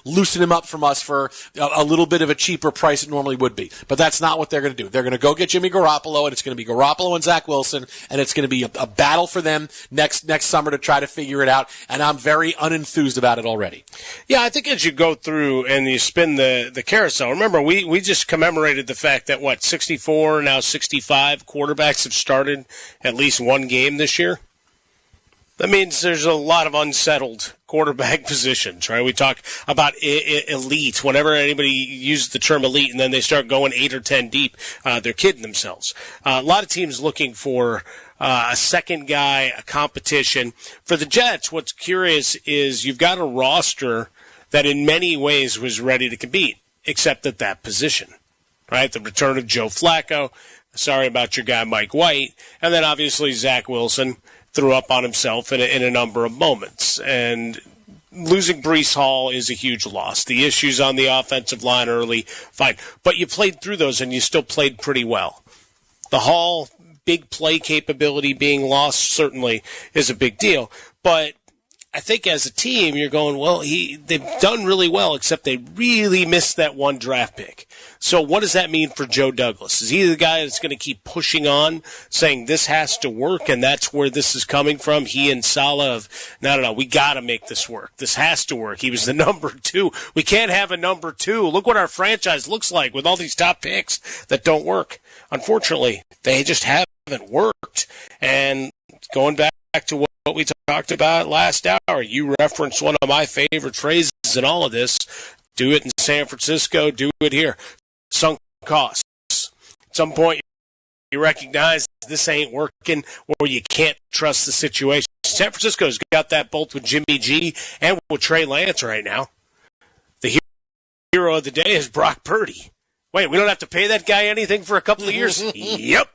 loosen him up from us for a little bit of a cheaper price it normally would be. But that's not what they're going to do. They're going to go get Jimmy Garoppolo, and it's going to be Garoppolo and Zach Wilson, and it's going to be a battle for them next summer to try to figure it out, and I'm very unenthused about it already. Yeah, I think as you go through and you spin the carousel, remember, we just commemorated the fact that, 64, now 65 quarterbacks have started at least one game this year? That means there's a lot of unsettled quarterback positions, right? We talk about elite. Whenever anybody uses the term elite and then they start going 8 or 10 deep, they're kidding themselves. A lot of teams looking for a second guy, a competition. For the Jets, what's curious is you've got a roster that in many ways was ready to compete, except at that position, right? The return of Joe Flacco. Sorry about your guy Mike White. And then obviously Zach Wilson threw up on himself in a number of moments. And losing Breece Hall is a huge loss. The issues on the offensive line early, fine. But you played through those, and you still played pretty well. The Hall big play capability being lost certainly is a big deal. But I think as a team, you're going, well, they've done really well, except they really missed that one draft pick. So what does that mean for Joe Douglas? Is he the guy that's going to keep pushing on, saying this has to work, and that's where this is coming from? He and Saleh of, no, we got to make this work. This has to work. He was the number 2. We can't have a number 2. Look what our franchise looks like with all these top picks that don't work. Unfortunately, they just haven't worked. And going back to what we talked about last hour, you referenced one of my favorite phrases in all of this. Do it in San Francisco, do it here. Sunk costs. At some point, you recognize this ain't working or you can't trust the situation. San Francisco's got that both with Jimmy G and with Trey Lance right now. The hero of the day is Brock Purdy. Wait, we don't have to pay that guy anything for a couple of years? Yep.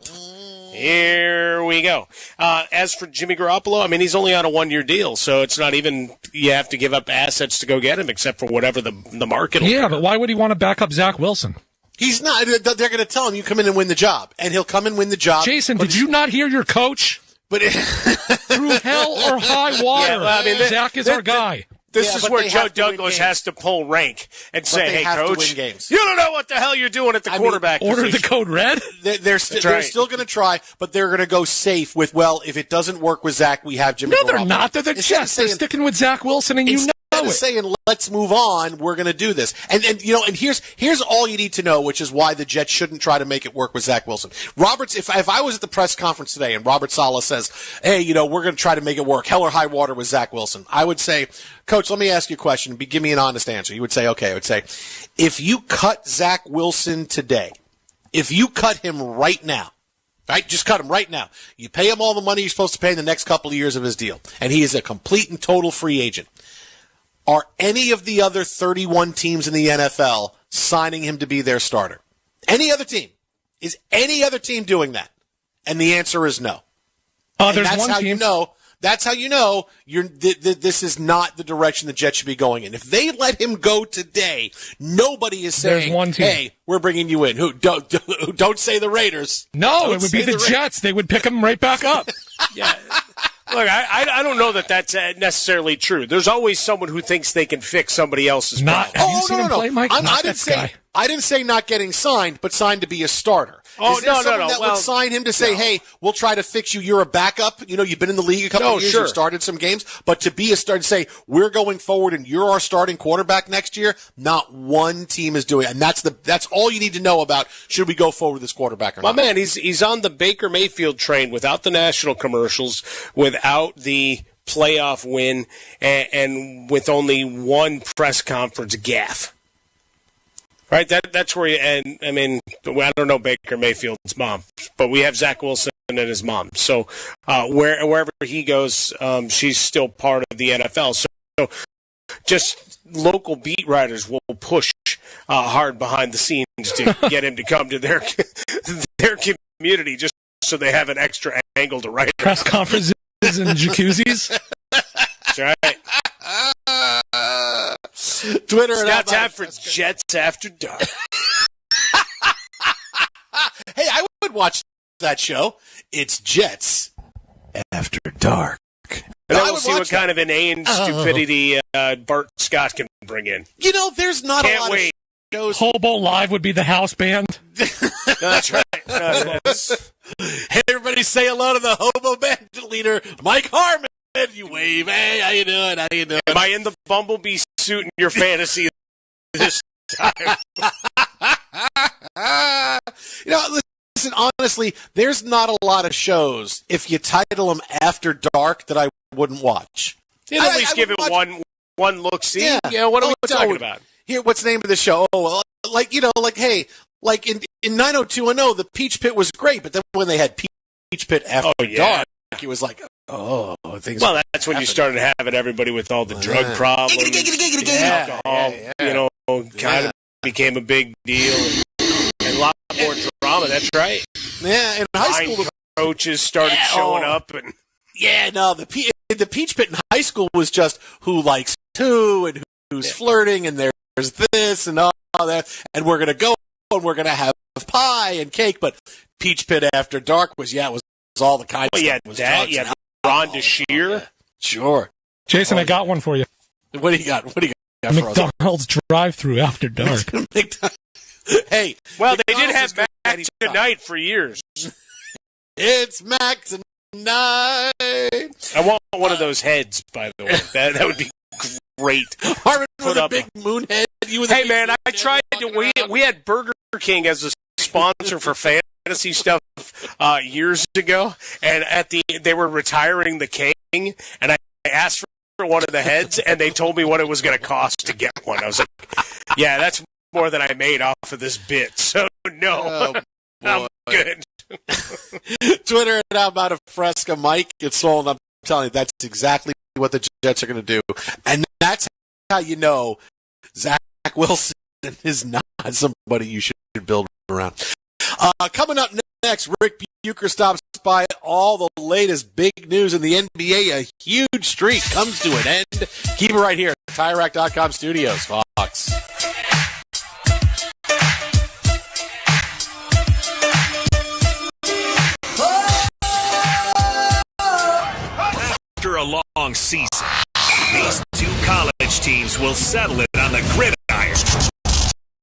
Here we go. As for Jimmy Garoppolo, I mean, he's only on a 1-year deal, so it's not even you have to give up assets to go get him, except for whatever the market will Yeah, but why would he want to back up Zach Wilson? He's not. They're going to tell him, you come in and win the job. And he'll come and win the job. Jason, did you not hear your coach? But Through hell or high water, yeah, well, I mean, Zach is our guy. This is where Joe Douglas has to pull rank and say, hey, coach, you don't know what the hell you're doing at the quarterback position. Order the code red? They're still going to try, but they're going to go safe with, well, if it doesn't work with Zach, we have Jimmy Garoppolo. No, they're not. They're the Jets. They're sticking with Zach Wilson, and you know it. Instead of saying, let's move on, we're going to do this. And here's all you need to know, which is why the Jets shouldn't try to make it work with Zach Wilson. Roberts, if I was at the press conference today and Robert Saleh says, hey, we're going to try to make it work, hell or high water with Zach Wilson, I would say, Coach, let me ask you a question. Give me an honest answer. You would say, okay, I would say, if you cut Zach Wilson today, if you cut him right now, right? Just cut him right now. You pay him all the money you're supposed to pay in the next couple of years of his deal, and he is a complete and total free agent. Are any of the other 31 teams in the NFL signing him to be their starter? Any other team? Is any other team doing that? And the answer is no. There's one team. That's how you know this is not the direction the Jets should be going in. If they let him go today, nobody is saying, hey, we're bringing you in. Who don't say the Raiders. No, it would be the Jets. They would pick him right back up. Yeah. Look, I don't know that that's necessarily true. There's always someone who thinks they can fix somebody else's problem. Have you seen him play, Mike? I didn't say not getting signed, but signed to be a starter. Oh, is there someone that would sign him to say, hey, we'll try to fix you. You're a backup. You've been in the league a couple of years. Sure. You've started some games. But to be a starter, say, we're going forward and you're our starting quarterback next year, not one team is doing it. And that's all you need to know about should we go forward with this quarterback or not. My man, he's on the Baker Mayfield train without the national commercials, without the playoff win, and with only one press conference gaffe. Right, that's where I don't know Baker Mayfield's mom, but we have Zach Wilson and his mom. So wherever he goes, she's still part of the NFL. So just local beat writers will push hard behind the scenes to get him to come to their community just so they have an extra angle to write. Press conferences and jacuzzis. That's right. Twitter it's got time for Jets After Dark. Hey, I would watch that show. It's Jets After Dark. And then we'll see what kind of inane stupidity Bart Scott can bring in. You know, there's not a lot of shows. Hobo Live would be the house band. That's right. Hey, everybody say hello to the Hobo band leader, Mike Harmon. You wave. Hey, how you doing? How you doing? Am I in the bumblebee suit in your fantasy this time? You know, listen, honestly, there's not a lot of shows, if you title them After Dark, that I wouldn't watch. You'd at least give it one look-see. Yeah. What are we talking about? Here, what's the name of the show? Oh, like in 90210, the Peach Pit was great, but then when they had Peach Pit After Dark, it was like, things. Well, that's when you started having everybody with all the drug problems, alcohol, kind of became a big deal, and a lot more drama. That's right. Yeah, in high school, the coaches started showing up, and the Peach Pit in high school was just who likes who and who's flirting, and there's this and all that, and we're gonna go and we're gonna have pie and cake. But Peach Pit After Dark was all the kind of stuff. Yeah, Rhonda Shear. Sure. Jason, I got one for you. What do you got? McDonald's drive-through After Dark. Hey. Well, they did have Mac Tonight for years. It's Mac Tonight. I want one of those heads, by the way. That would be great. Harmon with a big moon head. Hey, man, I tried to. We had Burger King as a sponsor for fantasy stuff years ago, and they were retiring the King, and I asked for one of the heads, and they told me what it was going to cost to get one. I was like, yeah, that's more than I made off of this bit, so no, I'm good. Twitter and I'm out of Fresca, Mike. It's sold. I'm telling you, that's exactly what the Jets are going to do, and that's how you know Zach Wilson is not somebody you should build around. Coming up next, Rick Bucher stops by all the latest big news in the NBA. A huge streak comes to an end. Keep it right here at TireRack.com studios, Fox. After a long season, these two college teams will settle it on the gridiron.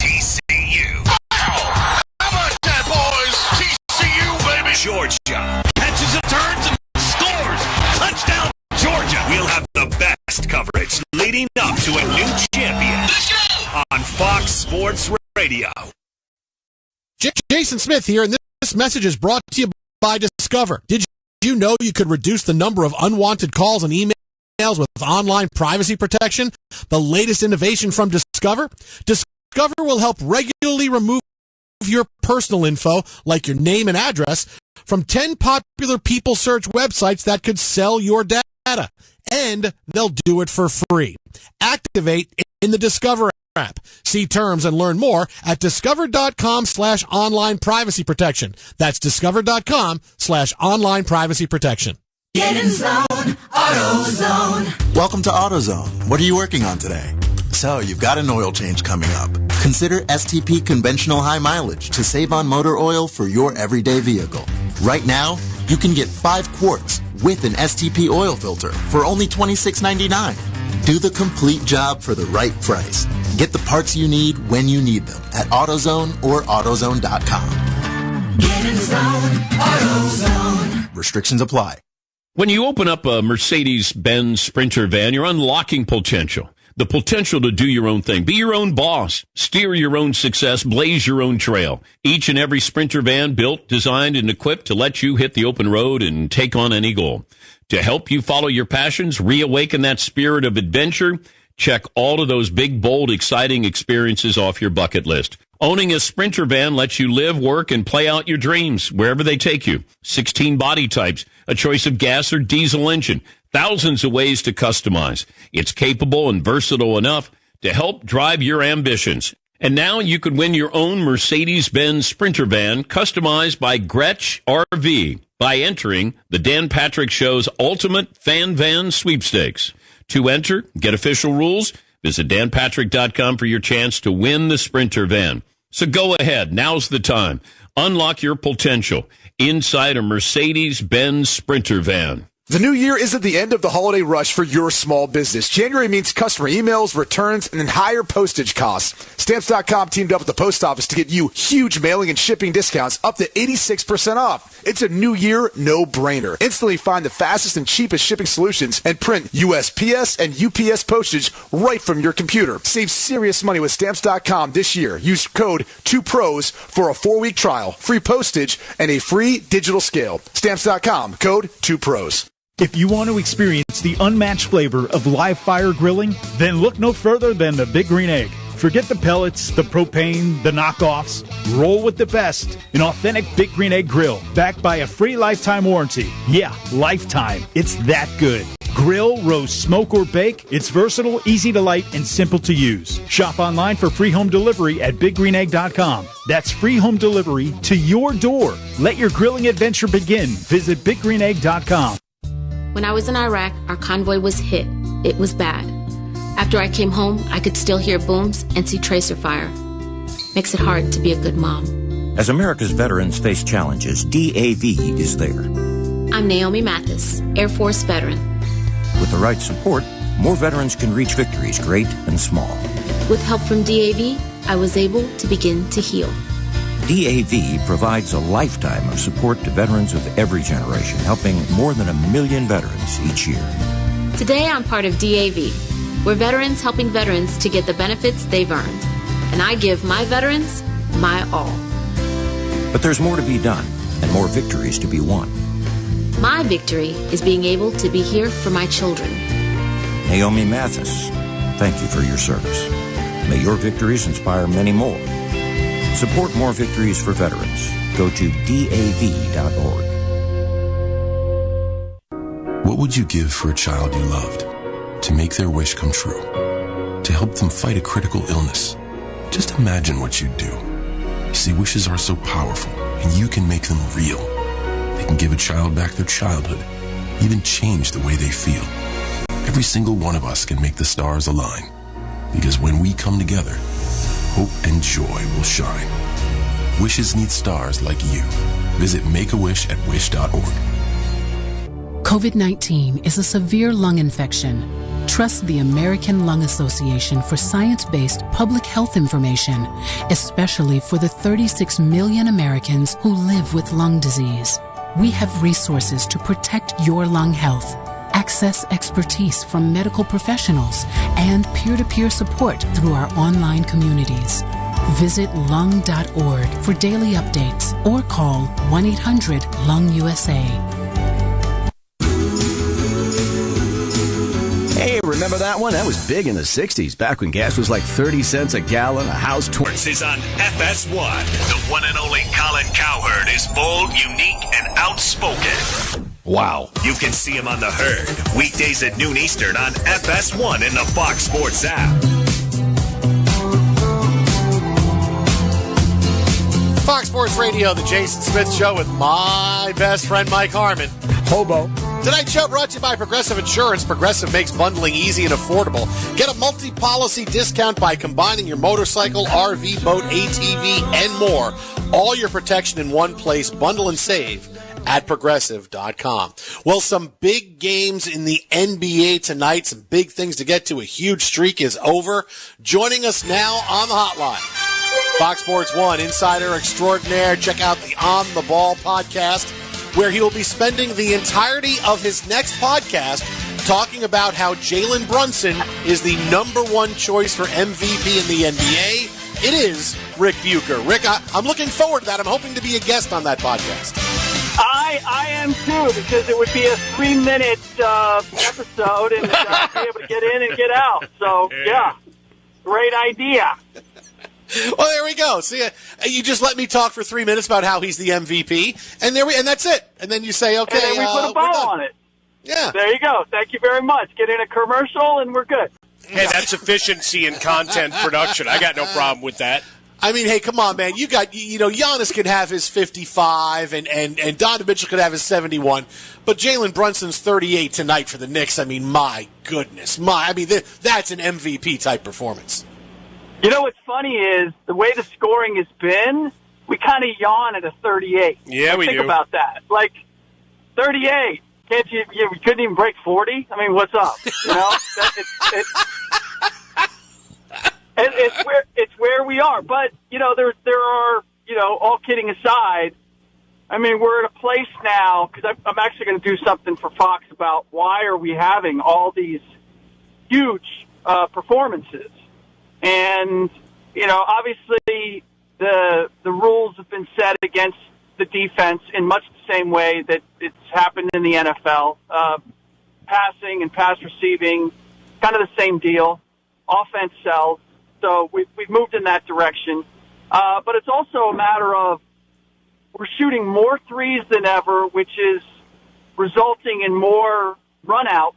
TCU. How about that, boys? TCU, baby. Georgia. Catches and turns and scores. Touchdown, Georgia. We'll have the best coverage leading up to a new champion. Let's go. On Fox Sports Radio. Jason Smith here, and this message is brought to you by Discover. Did you know you could reduce the number of unwanted calls and emails with online privacy protection? The latest innovation from Discover? Discover will help regularly remove your personal info, like your name and address, from 10 popular people search websites that could sell your data. And they'll do it for free. Activate in the Discover app. See terms and learn more at discover.com/online privacy protection. That's discover.com/online privacy protection. Get in zone, AutoZone. Welcome to AutoZone. What are you working on today? So, you've got an oil change coming up. Consider STP Conventional High Mileage to save on motor oil for your everyday vehicle. Right now, you can get 5 quarts with an STP oil filter for only $26.99. Do the complete job for the right price. Get the parts you need when you need them at AutoZone or AutoZone.com. Get in zone, AutoZone. Restrictions apply. When you open up a Mercedes-Benz Sprinter van, you're unlocking potential. The potential to do your own thing. Be your own boss. Steer your own success. Blaze your own trail. Each and every Sprinter van built, designed, and equipped to let you hit the open road and take on any goal. To help you follow your passions, reawaken that spirit of adventure, check all of those big, bold, exciting experiences off your bucket list. Owning a Sprinter van lets you live, work, and play out your dreams wherever they take you. 16 body types, a choice of gas or diesel engine, thousands of ways to customize. It's capable and versatile enough to help drive your ambitions. And now you could win your own Mercedes-Benz Sprinter van customized by Gretsch RV by entering the Dan Patrick Show's Ultimate Fan Van Sweepstakes. To enter, get official rules, visit danpatrick.com for your chance to win the Sprinter van. So go ahead. Now's the time. Unlock your potential inside a Mercedes-Benz Sprinter van. The new year isn't the end of the holiday rush for your small business. January means customer emails, returns, and then higher postage costs. Stamps.com teamed up with the post office to get you huge mailing and shipping discounts up to 86% off. It's a new year no-brainer. Instantly find the fastest and cheapest shipping solutions and print USPS and UPS postage right from your computer. Save serious money with Stamps.com this year. Use code 2PROS for a 4-week trial, free postage, and a free digital scale. Stamps.com, code 2PROS. If you want to experience the unmatched flavor of live fire grilling, then look no further than the Big Green Egg. Forget the pellets, the propane, the knockoffs. Roll with the best. An authentic Big Green Egg grill backed by a free lifetime warranty. Yeah, lifetime. It's that good. Grill, roast, smoke, or bake. It's versatile, easy to light, and simple to use. Shop online for free home delivery at BigGreenEgg.com. That's free home delivery to your door. Let your grilling adventure begin. Visit BigGreenEgg.com. When I was in Iraq, our convoy was hit. It was bad. After I came home, I could still hear booms and see tracer fire. Makes it hard to be a good mom. As America's veterans face challenges, DAV is there. I'm Naomi Mathis, Air Force veteran. With the right support, more veterans can reach victories, great and small. With help from DAV, I was able to begin to heal. DAV provides a lifetime of support to veterans of every generation, helping more than 1 million veterans each year. Today, I'm part of DAV. We're veterans helping veterans to get the benefits they've earned. And I give my veterans my all. But there's more to be done and more victories to be won. My victory is being able to be here for my children. Naomi Mathis, thank you for your service. May your victories inspire many more. Support more victories for veterans. Go to DAV.org. What would you give for a child you loved? To make their wish come true? To help them fight a critical illness? Just imagine what you'd do. You see, wishes are so powerful, and you can make them real. They can give a child back their childhood, even change the way they feel. Every single one of us can make the stars align. Because when we come together, hope and joy will shine. Wishes need stars like you. Visit Make-A-Wish at wish.org. COVID-19 is a severe lung infection. Trust the American Lung Association for science-based public health information, especially for the 36 million Americans who live with lung disease. We have resources to protect your lung health. Access expertise from medical professionals and peer-to-peer support through our online communities. Visit lung.org for daily updates or call 1-800-LUNG-USA. Hey, remember that one? That was big in the 60s, back when gas was like 30 cents a gallon, a house... This is on FS1. The one and only Colin Cowherd is bold, unique, and outspoken. Wow. You can see him on The Herd, weekdays at noon Eastern on FS1 and the Fox Sports app. Fox Sports Radio, the Jason Smith Show with my best friend Mike Harmon. Hobo. Tonight's show brought to you by Progressive Insurance. Progressive makes bundling easy and affordable. Get a multi-policy discount by combining your motorcycle, RV, boat, ATV, and more. All your protection in one place. Bundle and save at Progressive.com. Well, some big games in the NBA tonight. Some big things to get to. A huge streak is over. Joining us now on the hotline, Fox Sports 1 insider extraordinaire. Check out the On the Ball podcast, where he will be spending the entirety of his next podcast talking about how Jalen Brunson is the #1 choice for MVP in the NBA. It is Rick Bucher. Rick, I'm looking forward to that. I'm hoping to be a guest on that podcast. I am too, because it would be a 3-minute episode and be able to get in and get out. So, yeah, great idea. Well, there we go. See, you just let me talk for 3 minutes about how he's the MVP, and and that's it. And then you say, okay, and then we put a bow on it. Yeah. There you go. Thank you very much. Get in a commercial, and we're good. Hey, that's efficiency in content production. I got no problem with that. I mean, hey, come on, man. You got, Giannis can have his 55 and Donovan Mitchell could have his 71, but Jalen Brunson's 38 tonight for the Knicks. I mean, my goodness. That's an MVP type performance. You know what's funny is the way the scoring has been, we kind of yawn at a 38. Yeah, we think do. About that. Like, 38. Can't you couldn't even break 40? I mean, what's up? You know, it's where we are. But you know, there are, you know, all kidding aside, I mean, we're at a place now because I'm actually going to do something for Fox about why are we having all these huge performances, and you know, obviously the rules have been set against the defense in much the same way that it's happened in the NFL. Passing and pass receiving, kind of the same deal. Offense sells, so we've moved in that direction. But it's also a matter of we're shooting more threes than ever, which is resulting in more runouts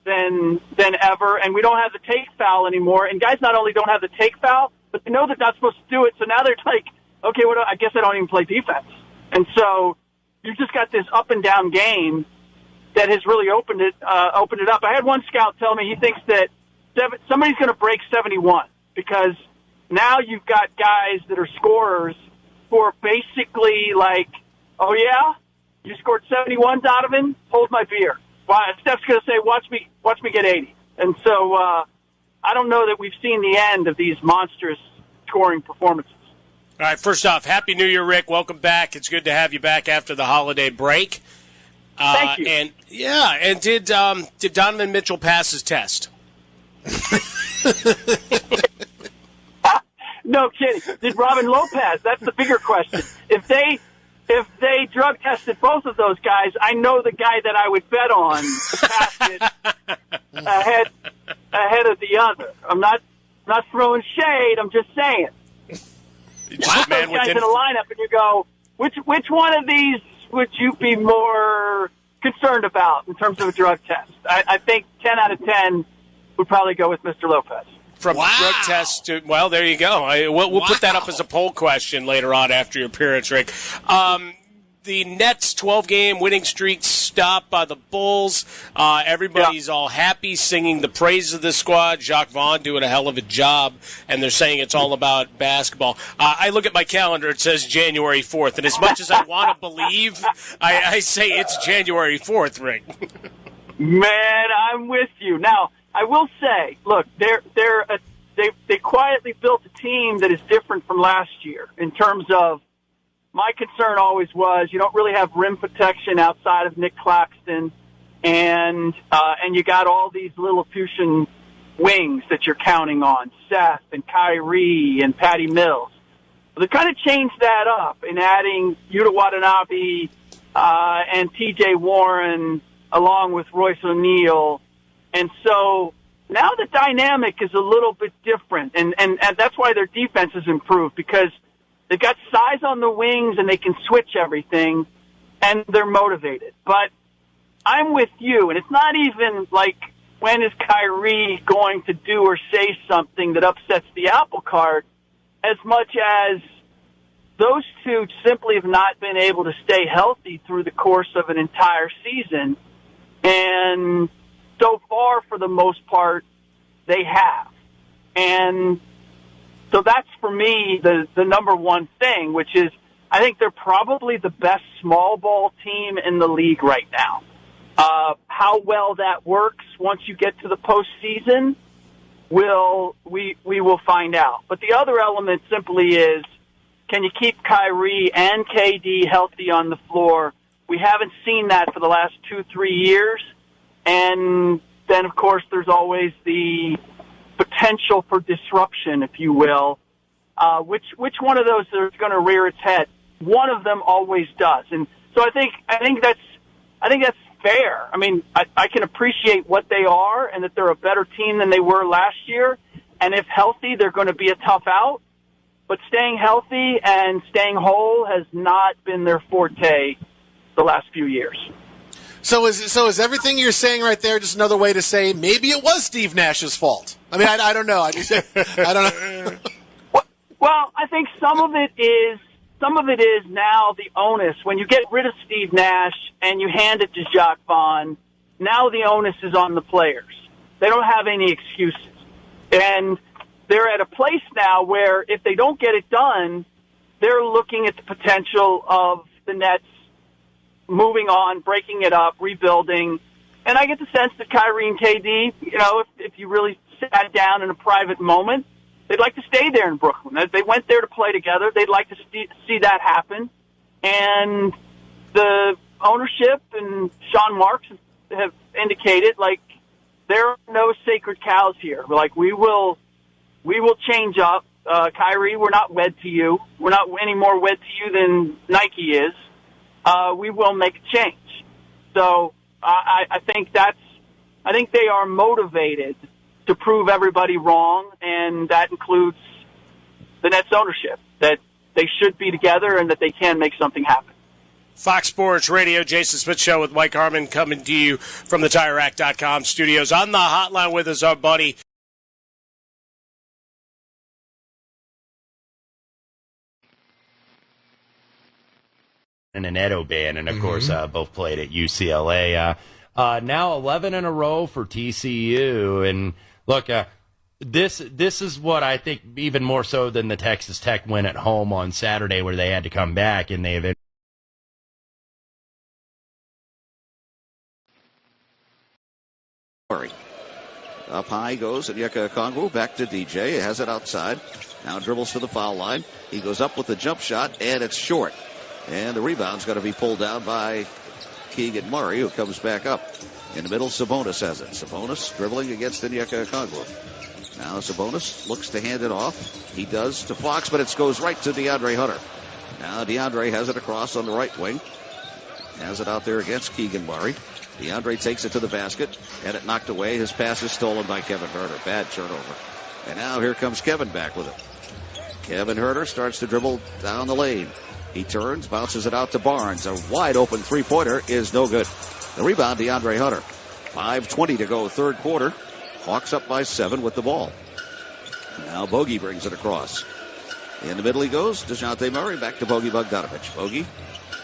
than ever, and we don't have the take foul anymore. And guys not only don't have the take foul, but they know they're not supposed to do it, so now they're like, okay, I guess I don't even play defense. And so you've just got this up and down game that has really opened it up. I had one scout tell me he thinks that somebody's going to break 71 because now you've got guys that are scorers who are basically like, oh yeah, you scored 71, Donovan? Hold my beer. Steph's going to say, watch me get 80. And so I don't know that we've seen the end of these monstrous scoring performances. All right, first off, Happy New Year, Rick. Welcome back. It's good to have you back after the holiday break. Thank you. And did Donovan Mitchell pass his test? No kidding. Did Robin Lopez? That's the bigger question. If they drug tested both of those guys, I know the guy that I would bet on passed it ahead of the other. I'm not throwing shade. I'm just saying. Just those guys in a lineup, and you go, which one of these would you be more concerned about in terms of a drug test? I think 10 out of 10 would probably go with Mr. Lopez. From drug test to, well, there you go. We'll put that up as a poll question later on after your appearance, Rick. The Nets' 12-game winning streak stopped by the Bulls. Everybody's all happy, singing the praise of the squad. Jacques Vaughn doing a hell of a job, and they're saying it's all about basketball. I look at my calendar; it says January 4th, and as much as I want to believe, I say it's January 4th, Rick. Man, I'm with you. Now, I will say, look, they quietly built a team that is different from last year in terms of. My concern always was you don't really have rim protection outside of Nick Claxton, and you got all these Lilliputian wings that you're counting on, Seth and Kyrie and Patty Mills. They kind of changed that up in adding Yuta Watanabe and T.J. Warren along with Royce O'Neal, and so now the dynamic is a little bit different, and that's why their defense has improved because they've got size on the wings, and they can switch everything, and they're motivated. But I'm with you, and it's not even like when is Kyrie going to do or say something that upsets the apple cart as much as those two simply have not been able to stay healthy through the course of an entire season. And so far, for the most part, they have. And so that's, for me, the number one thing, which is I think they're probably the best small ball team in the league right now. How well that works once you get to the postseason, we will find out. But the other element simply is, can you keep Kyrie and KD healthy on the floor? We haven't seen that for the last 2-3 years. And then, of course, there's always the potential for disruption, if you will. Which one of those is going to rear its head? One of them always does, and so I think that's fair. I mean, I can appreciate what they are and that they're a better team than they were last year. And if healthy, they're going to be a tough out. But staying healthy and staying whole has not been their forte the last few years. So is everything you're saying right there just another way to say maybe it was Steve Nash's fault? I mean, I don't know. I don't know. Well, I think some of it is now the onus. When you get rid of Steve Nash and you hand it to Jacques Vaughn, now the onus is on the players. They don't have any excuses. And they're at a place now where if they don't get it done, they're looking at the potential of the Nets moving on, breaking it up, rebuilding. And I get the sense that Kyrie and KD, if you really sat down in a private moment, they'd like to stay there in Brooklyn. They went there to play together. They'd like to see that happen. And the ownership and Sean Marks have indicated, there are no sacred cows here. We will change up. Kyrie, we're not wed to you. We're not any more wed to you than Nike is. We will make a change. So I think they are motivated to prove everybody wrong, and that includes the Nets ownership, that they should be together and that they can make something happen. Fox Sports Radio, Jason Smith Show with Mike Harmon coming to you from the TireRack.com studios. On the hotline with us, our buddy and an Edo band, and of course both played at UCLA. Now 11 in a row for TCU, and look, this is what I think even more so than the Texas Tech win at home on Saturday, where they had to come back and they've. Up high goes Onyeka Okongwu, back to DJ, has it outside, now dribbles to the foul line. He goes up with the jump shot, and it's short. And the rebound's going to be pulled down by Keegan Murray, who comes back up. In the middle, Sabonis has it. Sabonis dribbling against Onyeka Okongwu. Now Sabonis looks to hand it off. He does to Fox, but it goes right to DeAndre Hunter. Now DeAndre has it across on the right wing. Has it out there against Keegan Murray. DeAndre takes it to the basket, and it knocked away. His pass is stolen by Kevin Huerter. Bad turnover. And now here comes Kevin back with it. Kevin Huerter starts to dribble down the lane. He turns, bounces it out to Barnes. A wide-open three-pointer is no good. The rebound, DeAndre Hunter. 5:20 to go, third quarter. Hawks up by 7 with the ball. Now Bogey brings it across. In the middle he goes. DeJounte Murray back to Bogey Bogdanovich. Bogey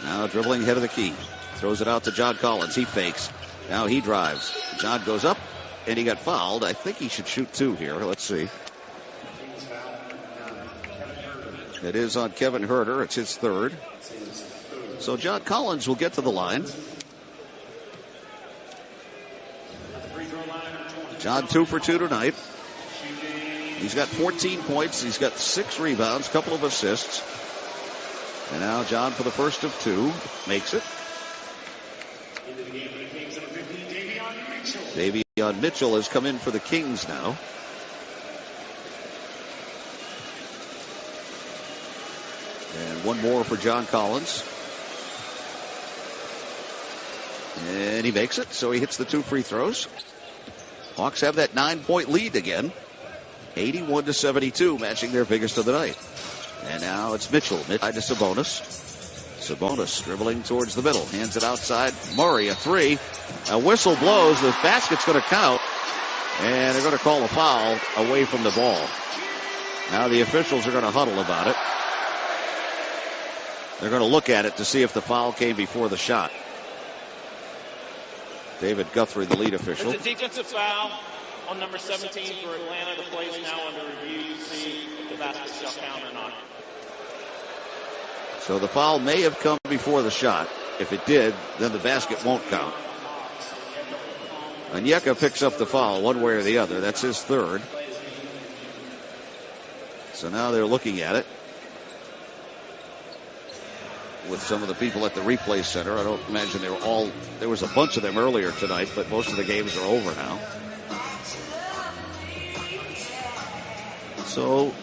now dribbling head of the key. Throws it out to John Collins. He fakes. Now he drives. John goes up, and he got fouled. I think he should shoot 2 here. Let's see. It is on Kevin Huerter. It's his third. So John Collins will get to the line. John 2 for 2 tonight. He's got 14 points. He's got 6 rebounds, couple of assists. And now John for the first of 2 makes it. Davion Mitchell has come in for the Kings now. And one more for John Collins. And he makes it, so he hits the 2 free throws. Hawks have that 9-point lead again. 81-72, matching their biggest of the night. And now it's Mitchell. Mid-side to Sabonis. Sabonis dribbling towards the middle. Hands it outside. Murray, a 3. A whistle blows. The basket's going to count. And they're going to call a foul away from the ball. Now the officials are going to huddle about it. They're going to look at it to see if the foul came before the shot. David Guthrie, the lead official. It's a defensive foul on number 17 for Atlanta. The play is now under review to see if the basket shall count or not. So the foul may have come before the shot. If it did, then the basket won't count. Onyeka picks up the foul one way or the other. That's his third. So now they're looking at it with some of the people at the replay center. I don't imagine they were all, there was a bunch of them earlier tonight, but most of the games are over now. So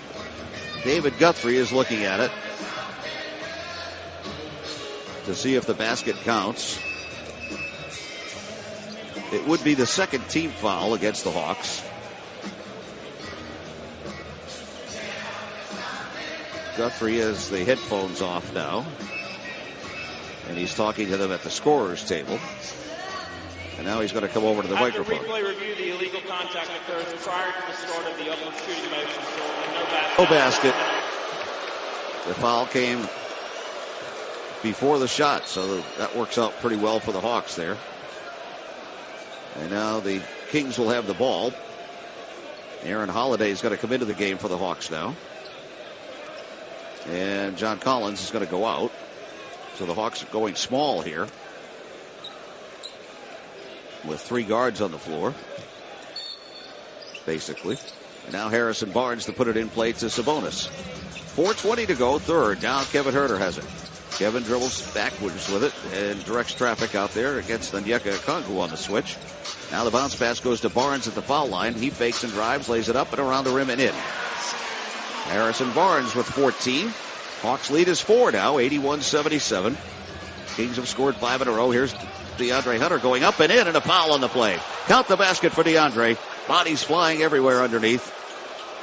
David Guthrie is looking at it to see if the basket counts. It would be the second team foul against the Hawks. Guthrie has the headphones off now, and he's talking to them at the scorer's table. And now he's going to come over to the microphone. After replay review, the illegal contact occurs prior to the start of the upward shooting motion. No basket. The foul came before the shot, so that works out pretty well for the Hawks there. And now the Kings will have the ball. Aaron Holiday is going to come into the game for the Hawks now. And John Collins is going to go out. So the Hawks are going small here. with 3 guards on the floor, basically. And now Harrison Barnes to put it in play to Sabonis. 4:20 to go, third. Now Kevin Huerter has it. Kevin dribbles backwards with it and directs traffic out there against Onyeka Okongwu on the switch. Now the bounce pass goes to Barnes at the foul line. He fakes and drives, lays it up and around the rim and in. Harrison Barnes with 14. Hawks lead is 4 now, 81-77. Kings have scored 5 in a row. Here's DeAndre Hunter going up and in, and a foul on the play. Count the basket for DeAndre. Bodies flying everywhere underneath.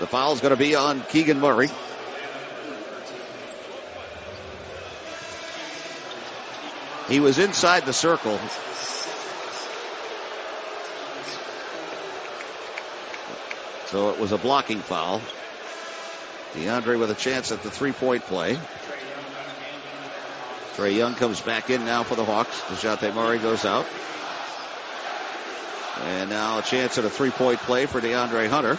The foul's going to be on Keegan Murray. He was inside the circle. So it was a blocking foul. DeAndre with a chance at the three-point play. Trae Young comes back in now for the Hawks. DeJounte Murray goes out. And now a chance at a three-point play for DeAndre Hunter.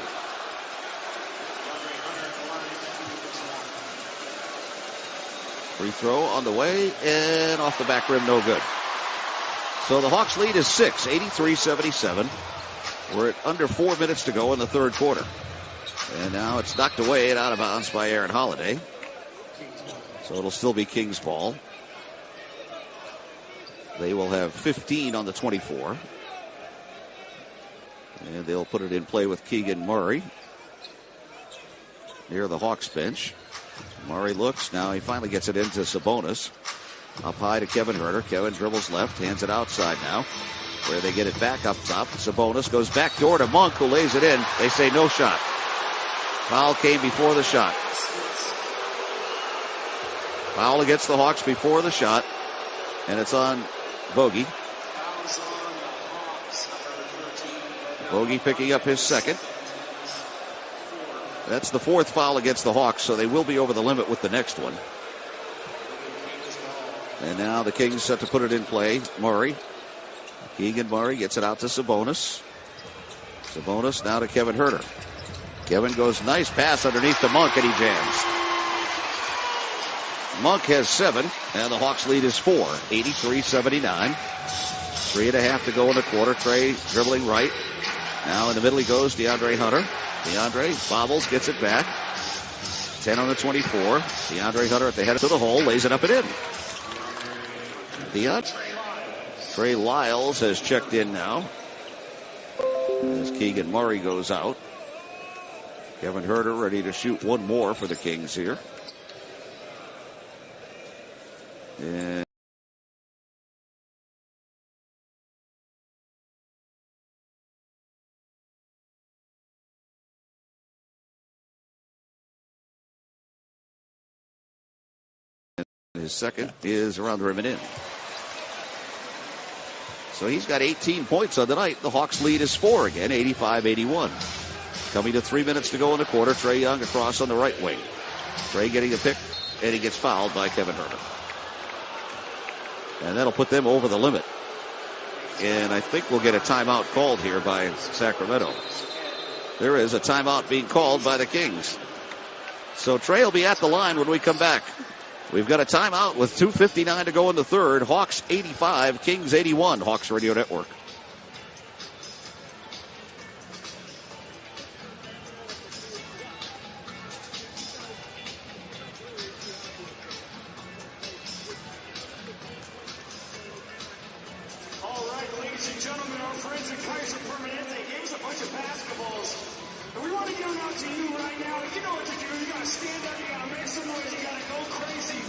Free throw on the way and off the back rim, no good. So the Hawks lead is 6, 83-77. We're at under 4 minutes to go in the third quarter. And now it's knocked away and out of bounds by Aaron Holiday. So it'll still be Kings ball. They will have 15 on the 24. And they'll put it in play with Keegan Murray near the Hawks bench. Murray looks. Now he finally gets it into Sabonis. Up high to Kevin Huerter. Kevin dribbles left, hands it outside now, where they get it back up top. Sabonis goes back door to Monk, who lays it in. They say no shot. Foul came before the shot. Foul against the Hawks before the shot, and it's on Bogey. Bogey picking up his second. That's the fourth foul against the Hawks, so they will be over the limit with the next one. And now the Kings set to put it in play. Murray. Keegan Murray gets it out to Sabonis. Sabonis now to Kevin Huerter. Kevin goes, nice pass underneath to Monk, and he jams. Monk has 7, and the Hawks lead is 4, 83-79. 3.5 to go in the quarter. Trae dribbling right. Now in the middle he goes, DeAndre Hunter. DeAndre bobbles, gets it back. 10 on the 24. DeAndre Hunter at the head of the hole, lays it up and in. Trey Lyles has checked in now as Keegan Murray goes out. Kevin Huerter ready to shoot one more for the Kings here. And his second is around the rim and in. So he's got 18 points on the night. The Hawks lead is 4 again, 85-81. Coming to 3 minutes to go in the quarter. Trae Young across on the right wing. Trae getting a pick, and he gets fouled by Kevin Huerter. And that'll put them over the limit. And I think we'll get a timeout called here by Sacramento. There is a timeout being called by the Kings. So Trae will be at the line when we come back. We've got a timeout with 2:59 to go in the third. Hawks 85, Kings 81. Hawks Radio Network. All right, ladies and gentlemen, our friends at Kaiser Permanente gave us a bunch of basketballs. And we want to give them out to you right now. You know what to do. You got to stand up. You got to make some noise. You got to go crazy.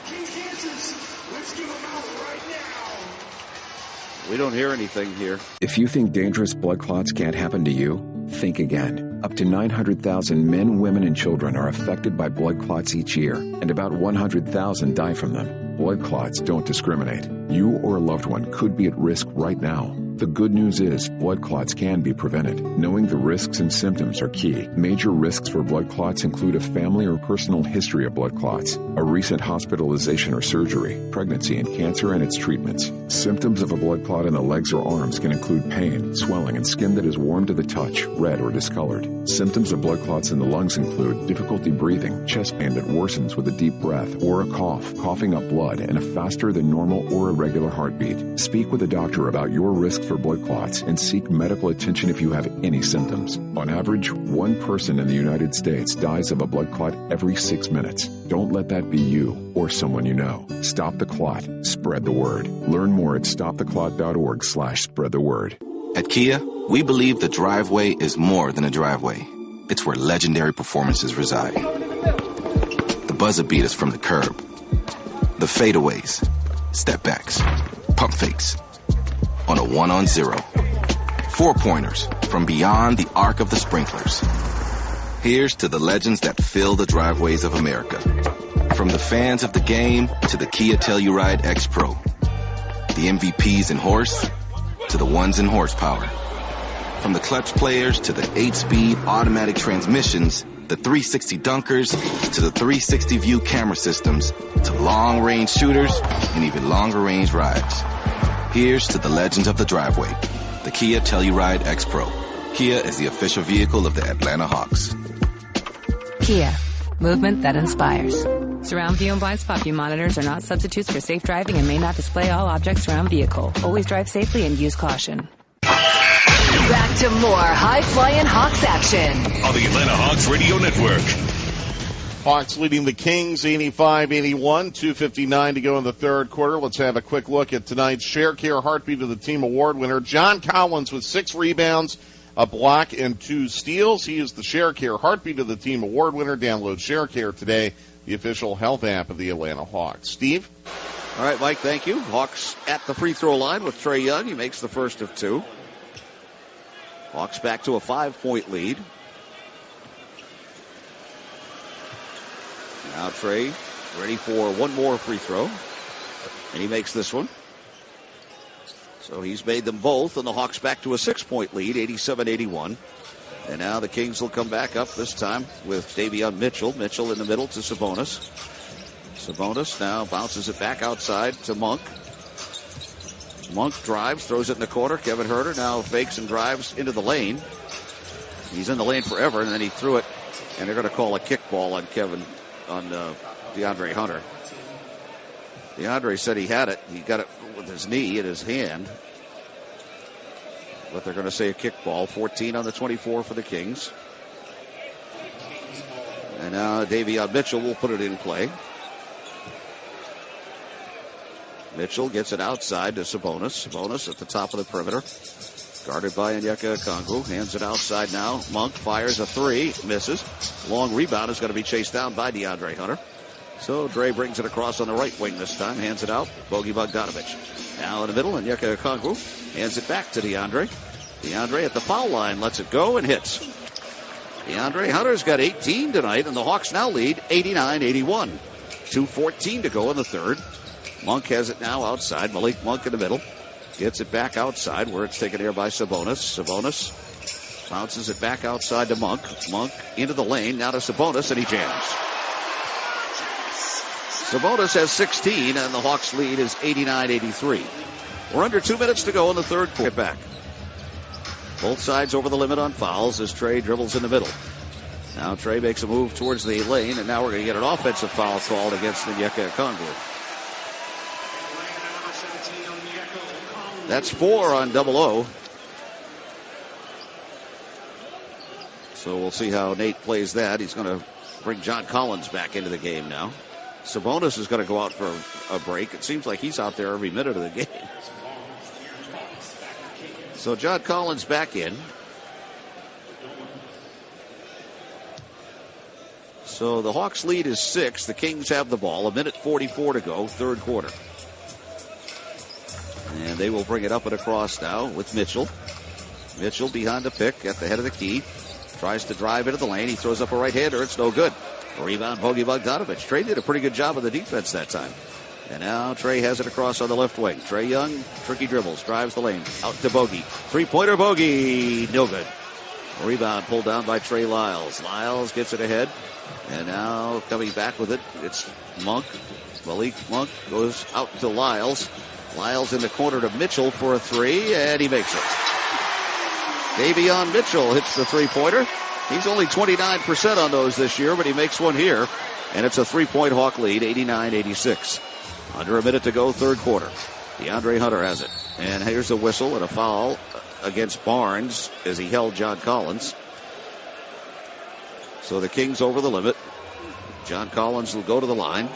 Kings dancers, let's give them out right now. We don't hear anything here. If you think dangerous blood clots can't happen to you, think again. Up to 900,000 men, women, and children are affected by blood clots each year, and about 100,000 die from them. Blood clots don't discriminate. You or a loved one could be at risk right now. The good news is blood clots can be prevented. Knowing the risks and symptoms are key. Major risks for blood clots include a family or personal history of blood clots, a recent hospitalization or surgery, pregnancy and cancer and its treatments. Symptoms of a blood clot in the legs or arms can include pain, swelling, and skin that is warm to the touch, red or discolored. Symptoms of blood clots in the lungs include difficulty breathing, chest pain that worsens with a deep breath, or a cough, coughing up blood, and a faster than normal or irregular heartbeat. Speak with a doctor about your risk for blood clots and seek medical attention if you have any symptoms. On average, one person in the United States dies of a blood clot every 6 minutes. Don't let that be you or someone you know. Stop the clot. Spread the word. Learn more at stoptheclot.org/spread the word. At Kia, we believe the driveway is more than a driveway. It's where legendary performances reside. The buzzer beaters from the curb. The fadeaways. Step backs. Pump fakes. On a 1-on-0. 4-pointers from beyond the arc of the sprinklers. Here's to the legends that fill the driveways of America. From the fans of the game to the Kia Telluride X Pro. The MVPs in horse to the ones in horsepower. From the clutch players to the 8-speed automatic transmissions, the 360 dunkers to the 360 view camera systems, to long-range shooters and even longer-range rides. Here's to the legends of the driveway, the Kia Telluride X Pro. Kia is the official vehicle of the Atlanta Hawks. Kia, movement that inspires. Surround view and blind spot view monitors are not substitutes for safe driving and may not display all objects around vehicle. Always drive safely and use caution. Back to more high-flying Hawks action on the Atlanta Hawks Radio Network. Hawks leading the Kings 85-81, 2:59 to go in the third quarter. Let's have a quick look at tonight's Share Care Heartbeat of the Team Award winner, John Collins, with 6 rebounds, a block, and 2 steals. He is the Share Care Heartbeat of the Team Award winner. Download Share Care today, the official health app of the Atlanta Hawks. Steve? All right, Mike, thank you. Hawks at the free throw line with Trae Young. He makes the first of 2. Hawks back to a 5-point lead. Now Trae ready for one more free throw. And he makes this one. So he's made them both, and the Hawks back to a 6-point lead, 87-81. And now the Kings will come back up this time with Davion Mitchell. Mitchell in the middle to Sabonis. Sabonis now bounces it back outside to Monk. Monk drives, throws it in the corner. Kevin Huerter now fakes and drives into the lane. He's in the lane forever, and then he threw it, and they're going to call a kickball on DeAndre Hunter. DeAndre said he had it. He got it with his knee in his hand. But they're going to say a kickball. 14 on the 24 for the Kings. And now Davion Mitchell will put it in play. Mitchell gets it outside to Sabonis. Sabonis at the top of the perimeter. Guarded by Onyeka Okongwu. Hands it outside now. Monk fires a 3. Misses. Long rebound is going to be chased down by DeAndre Hunter. So Dre brings it across on the right wing this time. Hands it out. Bogey Bogdanovic. Now in the middle. Onyeka Okongwu hands it back to DeAndre. DeAndre at the foul line. Lets it go and hits. DeAndre Hunter's got 18 tonight, and the Hawks now lead 89-81. 2:14 to go in the third. Monk has it now outside. Malik Monk in the middle. Gets it back outside where it's taken here by Sabonis. Sabonis bounces it back outside to Monk. Monk into the lane. Now to Sabonis, and he jams. Sabonis has 16, and the Hawks lead is 89-83. We're under 2 minutes to go in the third quarter. Back. Both sides over the limit on fouls as Trae dribbles in the middle. Now Trae makes a move towards the lane, and now we're going to get an offensive foul called against Onyeka Okongwu. That's 4 on 00. So we'll see how Nate plays that. He's going to bring John Collins back into the game now. Sabonis is going to go out for a break. It seems like he's out there every minute of the game. So John Collins back in. So the Hawks lead is 6. The Kings have the ball. 1:44 to go, third quarter. And they will bring it up and across now with Mitchell. Mitchell behind the pick at the head of the key. Tries to drive into the lane. He throws up a right-hander. It's no good. Rebound, Bogey Bogdanovic. Trae did a pretty good job of the defense that time. And now Trae has it across on the left wing. Trae Young, tricky dribbles, drives the lane. Out to Bogey. Three-pointer Bogey. No good. Rebound pulled down by Trey Lyles. Lyles gets it ahead. And now coming back with it, it's Monk. Malik Monk goes out to Lyles. Lyles in the corner to Mitchell for a 3, and he makes it. Davion Mitchell hits the three-pointer. He's only 29% on those this year, but he makes one here. And it's a 3-point Hawk lead, 89-86. Under a minute to go, third quarter. DeAndre Hunter has it. And here's a whistle and a foul against Barnes as he held John Collins. So the Kings over the limit. John Collins will go to the line.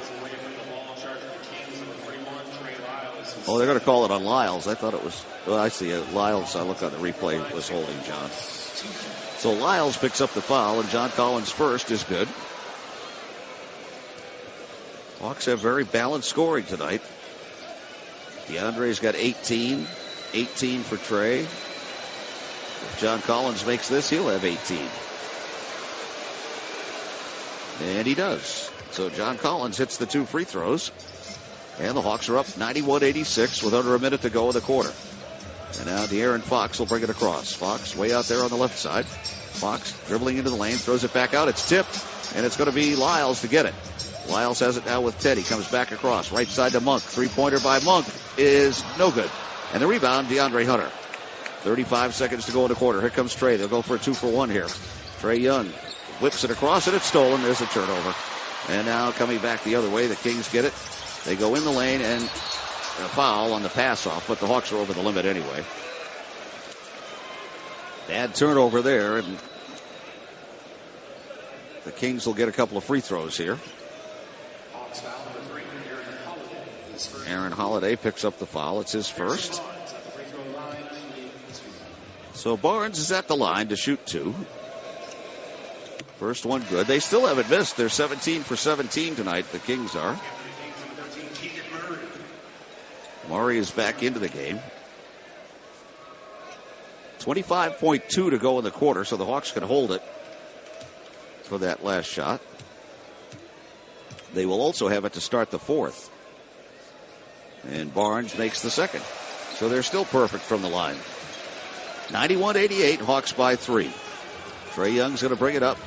Oh, they're going to call it on Lyles. I thought it was... Well, I see it. Lyles, I look on the replay, was holding John. So Lyles picks up the foul, and John Collins first is good. Hawks have very balanced scoring tonight. DeAndre's got 18. 18 for Trey. If John Collins makes this, he'll have 18. And he does. So John Collins hits the 2 free throws. And the Hawks are up 91-86 with under a minute to go in the quarter. And now De'Aaron Fox will bring it across. Fox way out there on the left side. Fox dribbling into the lane, throws it back out. It's tipped, and it's going to be Lyles to get it. Lyles has it now with Teddy. Comes back across. Right side to Monk. Three-pointer by Monk is no good. And the rebound, DeAndre Hunter. 35 seconds to go in the quarter. Here comes Trey. They'll go for a 2-for-1 here. Trey Young whips it across, and it's stolen. There's a turnover. And now coming back the other way, the Kings get it. They go in the lane, and a foul on the pass-off, but the Hawks are over the limit anyway. Bad turnover there, and the Kings will get a couple of free throws here. Aaron Holiday picks up the foul. It's his first. So Barnes is at the line to shoot 2. First one good. They still haven't missed. They're 17 for 17 tonight, the Kings are. Murray is back into the game. 25.2 to go in the quarter, so the Hawks can hold it for that last shot. They will also have it to start the fourth. And Barnes makes the second. So they're still perfect from the line. 91-88, Hawks by 3. Trey Young's going to bring it up.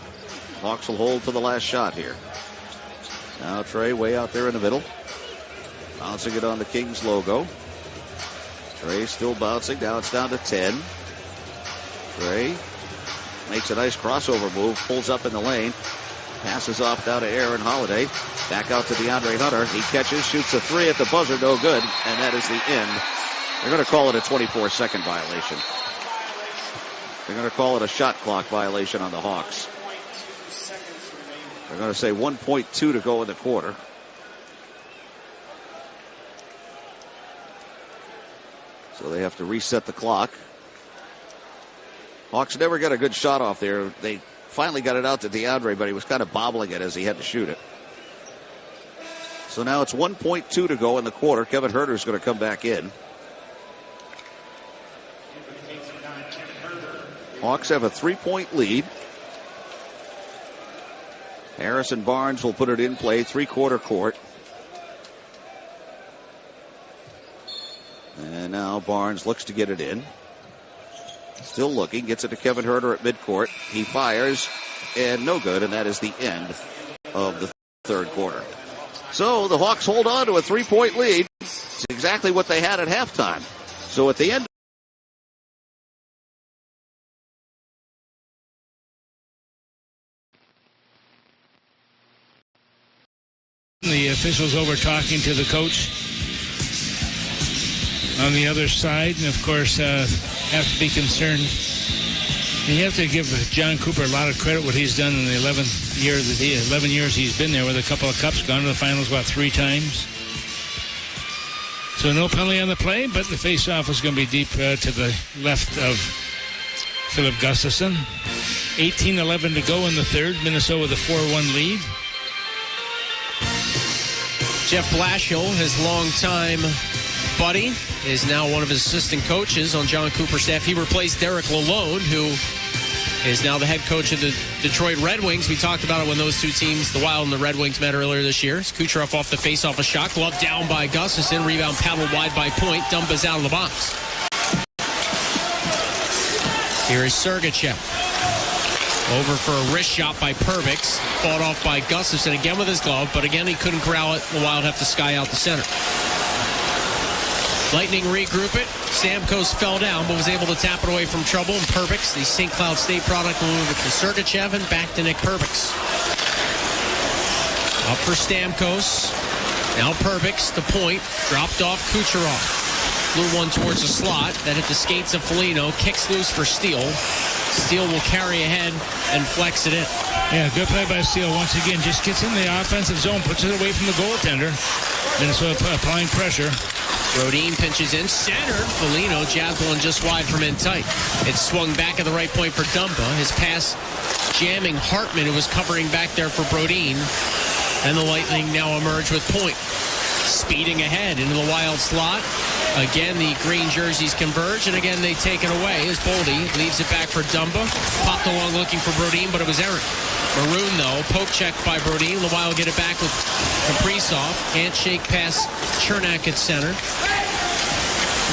Hawks will hold for the last shot here. Now Trey way out there in the middle. Bouncing it on the Kings logo. Trey still bouncing. Now it's down to 10. Trey makes a nice crossover move. Pulls up in the lane. Passes off down to Aaron Holiday. Back out to DeAndre Hunter. He catches, shoots a 3 at the buzzer. No good. And that is the end. They're going to call it a 24-second violation. They're going to call it a shot clock violation on the Hawks. They're going to say 1.2 to go in the quarter. So they have to reset the clock. Hawks never got a good shot off there. They finally got it out to DeAndre, but he was kind of bobbling it as he had to shoot it. So now it's 1.2 to go in the quarter. Kevin Huerter's going to come back in. Hawks have a 3-point lead. Harrison Barnes will put it in play, 3-quarter court. And now Barnes looks to get it in. Still looking, gets it to Kevin Huerter at midcourt. He fires, and no good, and that is the end of the third quarter. So the Hawks hold on to a 3-point lead. It's exactly what they had at halftime. So at the end, the officials over talking to the coach on the other side, and of course have to be concerned. You have to give John Cooper a lot of credit what he's done in the 11 years he's been there with a couple of cups, gone to the finals 3 times. So no penalty on the play, but the face-off is going to be deep to the left of Philip Gustafson. 18-11 to go in the third. Minnesota with a 4-1 lead. Jeff Blashill, his longtime buddy, is now one of his assistant coaches on John Cooper's staff. He replaced Derek Lalonde, who is now the head coach of the Detroit Red Wings. We talked about it when those two teams, the Wild and the Red Wings, met earlier this year. Kucherov off the face-off a shot. Glove down by Gustafson. Rebound paddled wide by Point. Dump is out of the box. Here is Sergachev. Over for a wrist shot by Perbix. Fought off by Gustafson again with his glove, but again he couldn't corral it. The Wild have to sky out the center. Lightning regroup it. Stamkos fell down, but was able to tap it away from trouble. And Perbix, the St. Cloud State product, will move it to Sergachev and back to Nick Perbix. Up for Stamkos. Now Perbix, the point. Dropped off Kucherov. Flew one towards the slot. That hit the skates of Foligno. Kicks loose for Steele. Steele will carry ahead and flex it in. Yeah, good play by Steele. Once again, just gets in the offensive zone, puts it away from the goaltender. Minnesota applying pressure. Brodin pinches in, centered. Foligno jabs one just wide from in tight. It's swung back at the right point for Dumba. His pass jamming Hartman, who was covering back there for Brodin. And the Lightning now emerge with point. Speeding ahead into the Wild slot. Again, the green jerseys converge, and again they take it away as Boldy leaves it back for Dumba. Popped along looking for Brodin, but it was errant. Maroon, though, poke checked by Brodin. The Wild get it back with Kaprizov. Handshake pass Chernak at center.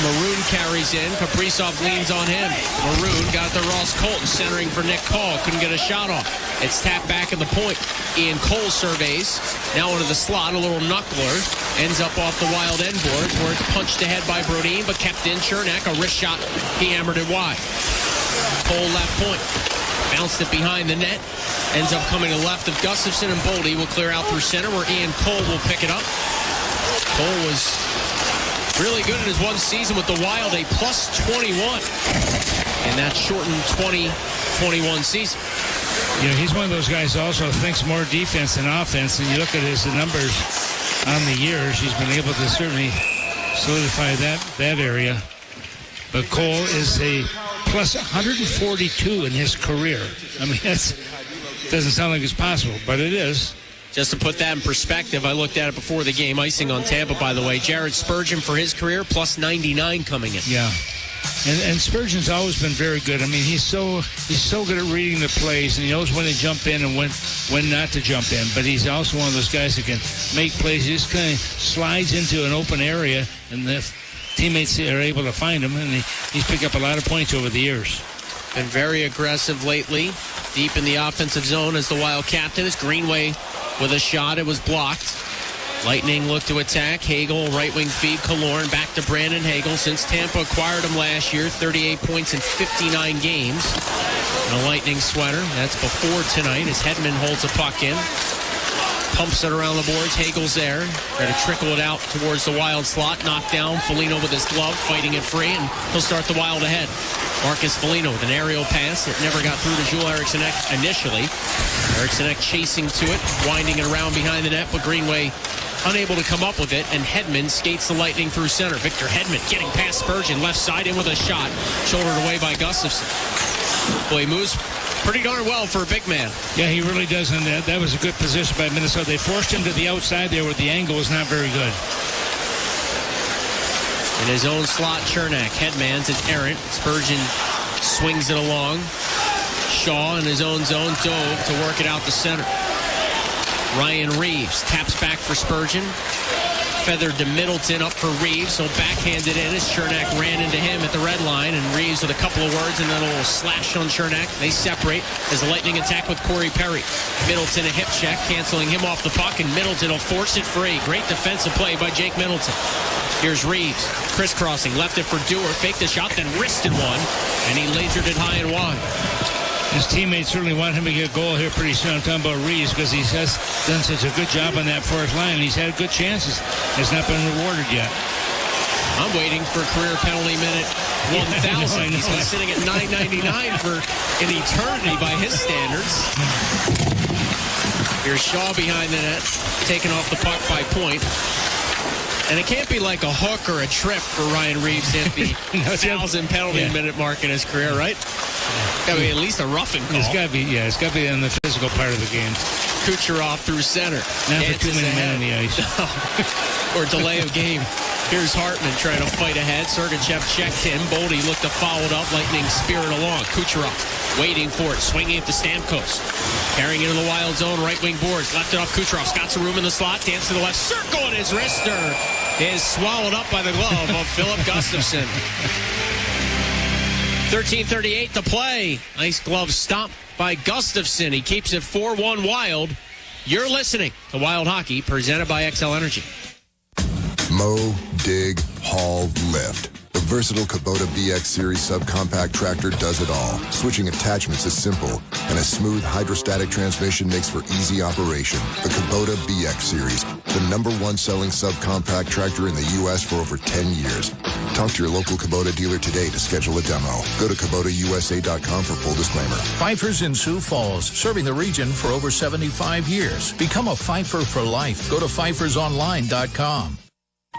Maroon carries in. Kaprizov leans on him. Maroon got the Ross Colton centering for Nick Paul. Couldn't get a shot off. It's tapped back at the point. Ian Cole surveys. Now into the slot. A little knuckler. Ends up off the Wild end boards where it's punched ahead by Brodin, but kept in. Chernak, a wrist shot. He hammered it wide. Cole left point. Bounced it behind the net. Ends up coming to the left of Gustafson, and Boldy will clear out through center where Ian Cole will pick it up. Cole was really good in his one season with the Wild, a plus 21 in that shortened 2021 season. You know, he's one of those guys also thinks more defense than offense, and you look at his numbers on the years, he's been able to certainly solidify that area. But Cole is a plus 142 in his career. I mean, that doesn't sound like it's possible, but it is. Just to put that in perspective, I looked at it before the game. Icing on Tampa, by the way. Jared Spurgeon for his career, plus 99 coming in. Yeah. And Spurgeon's always been very good. I mean, he's so good at reading the plays, and he knows when to jump in and when not to jump in. But he's also one of those guys that can make plays. He just kind of slides into an open area, and the teammates are able to find him, and he's picked up a lot of points over the years. Been very aggressive lately, deep in the offensive zone as the Wild captain. Is Greenway with a shot. It was blocked. Lightning look to attack. Hagel, right wing feed. Killorn back to Brandon Hagel. Since Tampa acquired him last year, 38 points in 59 games. And a Lightning sweater. That's before tonight as Hedman holds a puck in. Pumps it around the boards. Hagel's there. Try to trickle it out towards the Wild slot. Knocked down. Foligno with his glove, fighting it free, and he'll start the Wild ahead. Marcus Foligno with an aerial pass. It never got through to Joel Eriksson initially. Eriksson chasing to it, winding it around behind the net, but Greenway unable to come up with it, and Hedman skates the Lightning through center. Victor Hedman getting past Spurgeon, left side in with a shot, shouldered away by Gustafson. Boy, he moves pretty darn well for a big man. Yeah, he really does, and that was a good position by Minnesota. They forced him to the outside there where the angle was not very good. In his own slot, Chernak. Headman's, it's errant. Spurgeon swings it along. Shaw in his own zone dove to work it out to center. Ryan Reeves taps back for Spurgeon. Feathered to Middleton, up for Reeves. So backhanded in as Chernak ran into him at the red line. And Reeves with a couple of words and then a little slash on Chernak. They separate as the Lightning attack with Corey Perry. Middleton a hip check, canceling him off the puck. And Middleton will force it free. Great defensive play by Jake Middleton. Here's Reeves. Crisscrossing. Left it for Dewar. Faked the shot, then wristed one. And he lasered it high and wide. His teammates certainly want him to get a goal here pretty soon. I'm talking about Reeves because he has done such a good job on that fourth line. He's had good chances. Has not been rewarded yet. I'm waiting for career penalty minute 1,000. He's been sitting at 999 for an eternity by his standards. Here's Shaw behind the net, taken off the puck by Point. And it can't be like a hook or a trip for Ryan Reeves to hit the 1,000 penalty minute mark in his career, right? Got to be at least a roughing call. It's got to be in the physical part of the game. Kucherov through center. Not for too many men on the ice. Or delay of game. Here's Hartman trying to fight ahead. Sergachev checked him. Boldy looked to follow it up. Lightning spear it along. Kucherov waiting for it. Swinging at the Stamkos. Carrying into the Wild zone. Right wing boards. Left it off Kucherov. Got some room in the slot. Dance to the left. Circle and his wrister is swallowed up by the glove of Philip Gustafson. 13:38 to play. Nice glove stop by Gustafson. He keeps it 4-1 Wild. You're listening to Wild Hockey, presented by XL Energy. Mow, dig, haul, lift. The versatile Kubota BX Series subcompact tractor does it all. Switching attachments is simple, and a smooth hydrostatic transmission makes for easy operation. The Kubota BX Series, the #1 selling subcompact tractor in the U.S. for over 10 years. Talk to your local Kubota dealer today to schedule a demo. Go to KubotaUSA.com for full disclaimer. Pfeiffer's in Sioux Falls, serving the region for over 75 years. Become a Pfeiffer for life. Go to PfeiffersOnline.com.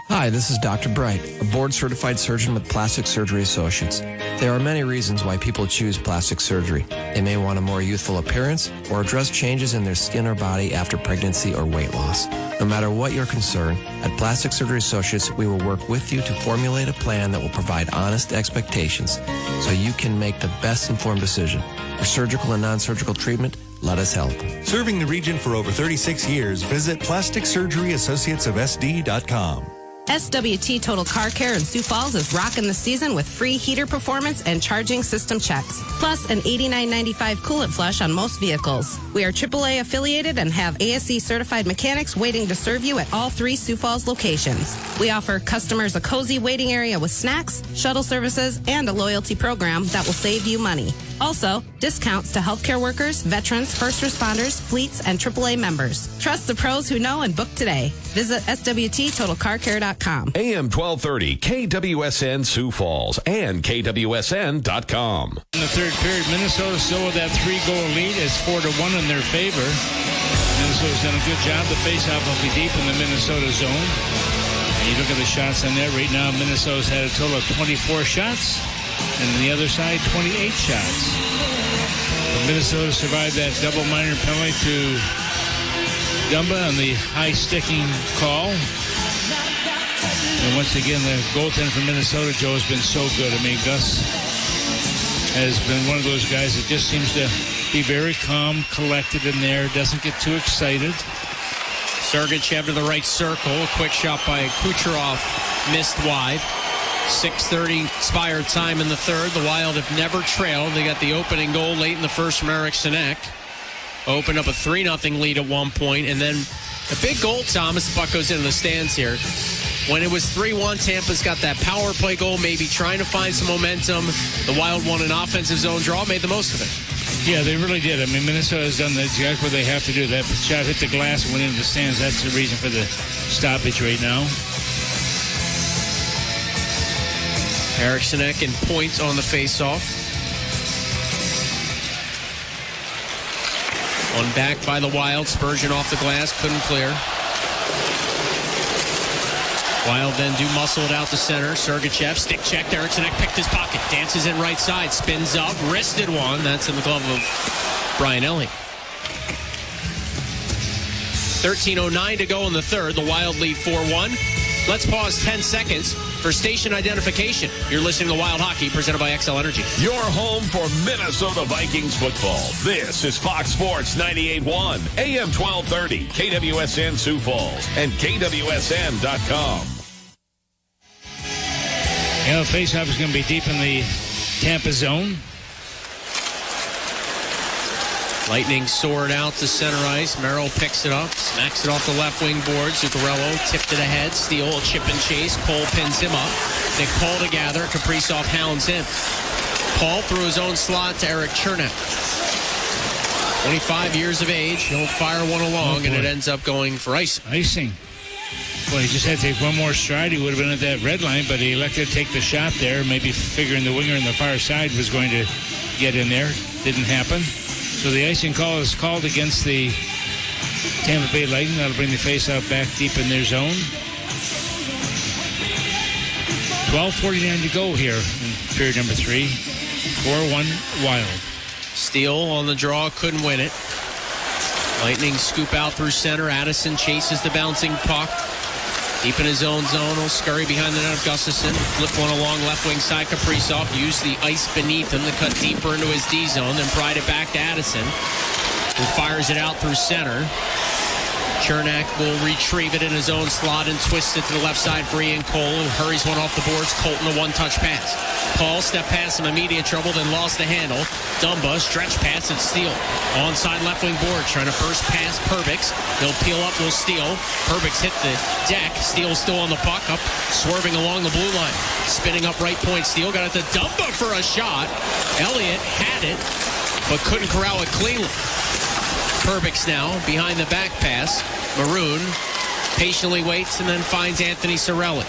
Hi, this is Dr. Bright, a board-certified surgeon with Plastic Surgery Associates. There are many reasons why people choose plastic surgery. They may want a more youthful appearance or address changes in their skin or body after pregnancy or weight loss. No matter what your concern, at Plastic Surgery Associates, we will work with you to formulate a plan that will provide honest expectations so you can make the best informed decision. For surgical and non-surgical treatment, let us help. Serving the region for over 36 years, visit PlasticSurgeryAssociatesofSD.com. SWT Total Car Care in Sioux Falls is rocking the season with free heater performance and charging system checks, plus an $89.95 coolant flush on most vehicles. We are AAA affiliated and have ASE certified mechanics waiting to serve you at all 3 Sioux Falls locations. We offer customers a cozy waiting area with snacks, shuttle services, and a loyalty program that will save you money. Also, discounts to healthcare workers, veterans, first responders, fleets, and AAA members. Trust the pros who know and book today. Visit SWTTotalCarCare.com. AM 1230, KWSN Sioux Falls, and KWSN.com. In the third period, Minnesota still with that 3-goal lead. It's 4-1 in their favor. Minnesota's done a good job. The faceoff will be deep in the Minnesota zone. And you look at the shots on there. Right now, Minnesota's had a total of 24 shots. And on the other side, 28 shots. But Minnesota survived that double minor penalty to Gumba on the high sticking call. And once again, the goaltender from Minnesota, Joe, has been so good. I mean, Gus has been one of those guys that just seems to be very calm, collected in there, doesn't get too excited. Sergachev to the right circle. A quick shot by Kucherov, missed wide. 6:30 expired time in the third. The Wild have never trailed. They got the opening goal late in the first from Eric Sinek. Opened up a 3-0 lead at one point, and then a big goal, Thomas. The puck goes into the stands here. When it was 3-1, Tampa's got that power play goal, maybe trying to find some momentum. The Wild won an offensive zone draw, made the most of it. Yeah, they really did. I mean, Minnesota has done exactly what they have to do. That shot hit the glass and went into the stands. That's the reason for the stoppage right now. Eric Sinek in points on the faceoff. One back by the Wild. Spurgeon off the glass. Couldn't clear. Wild then do muscle it out to center. Sergachev, stick checked. Eric Sinek picked his pocket. Dances in right side. Spins up. Wristed one. That's in the glove of Brian Elliott. 13:09 to go in the third. The Wild lead 4-1. Let's pause 10 seconds for station identification. You're listening to Wild Hockey, presented by XL Energy. Your home for Minnesota Vikings football. This is Fox Sports 98.1, AM 1230, KWSN Sioux Falls, and KWSN.com. Yeah, the faceoff is going to be deep in the Tampa zone. Lightning soared out to center ice. Merrill picks it up, smacks it off the left wing board. Zuccarello tipped it ahead. Steele, a chip and chase. Cole pins him up. Nick Paul to gather. Kaprizov hounds him. Paul through his own slot to Eric Chernak. 25 years of age. He'll fire one along, and it ends up going for icing. Icing. Well, he just had to take one more stride. He would have been at that red line, but he elected to take the shot there, maybe figuring the winger on the far side was going to get in there. Didn't happen. So the icing call is called against the Tampa Bay Lightning. That'll bring the faceoff back deep in their zone. 12:49 to go here in period number 3. 4-1 Wild. Steele on the draw, couldn't win it. Lightning scoop out through center. Addison chases the bouncing puck. Deep in his own zone, he'll scurry behind the net of Gustafson. Flip one along left wing side. Kaprizov used the ice beneath him to cut deeper into his D zone, then pried it back to Addison, who fires it out through center. Chernak will retrieve it in his own slot and twist it to the left side for Ian Cole, who hurries one off the boards. Colton, a one-touch pass. Paul stepped past some immediate trouble, then lost the handle. Dumba, stretch pass and Steele. Onside left wing board, trying to burst past Perbix. He'll peel up, will steal. Perbix hit the deck. Steele still on the puck, up, swerving along the blue line. Spinning up right point, Steele got it to Dumba for a shot. Elliott had it, but couldn't corral it cleanly. Perbix now behind the back pass. Maroon patiently waits and then finds Anthony Cirelli.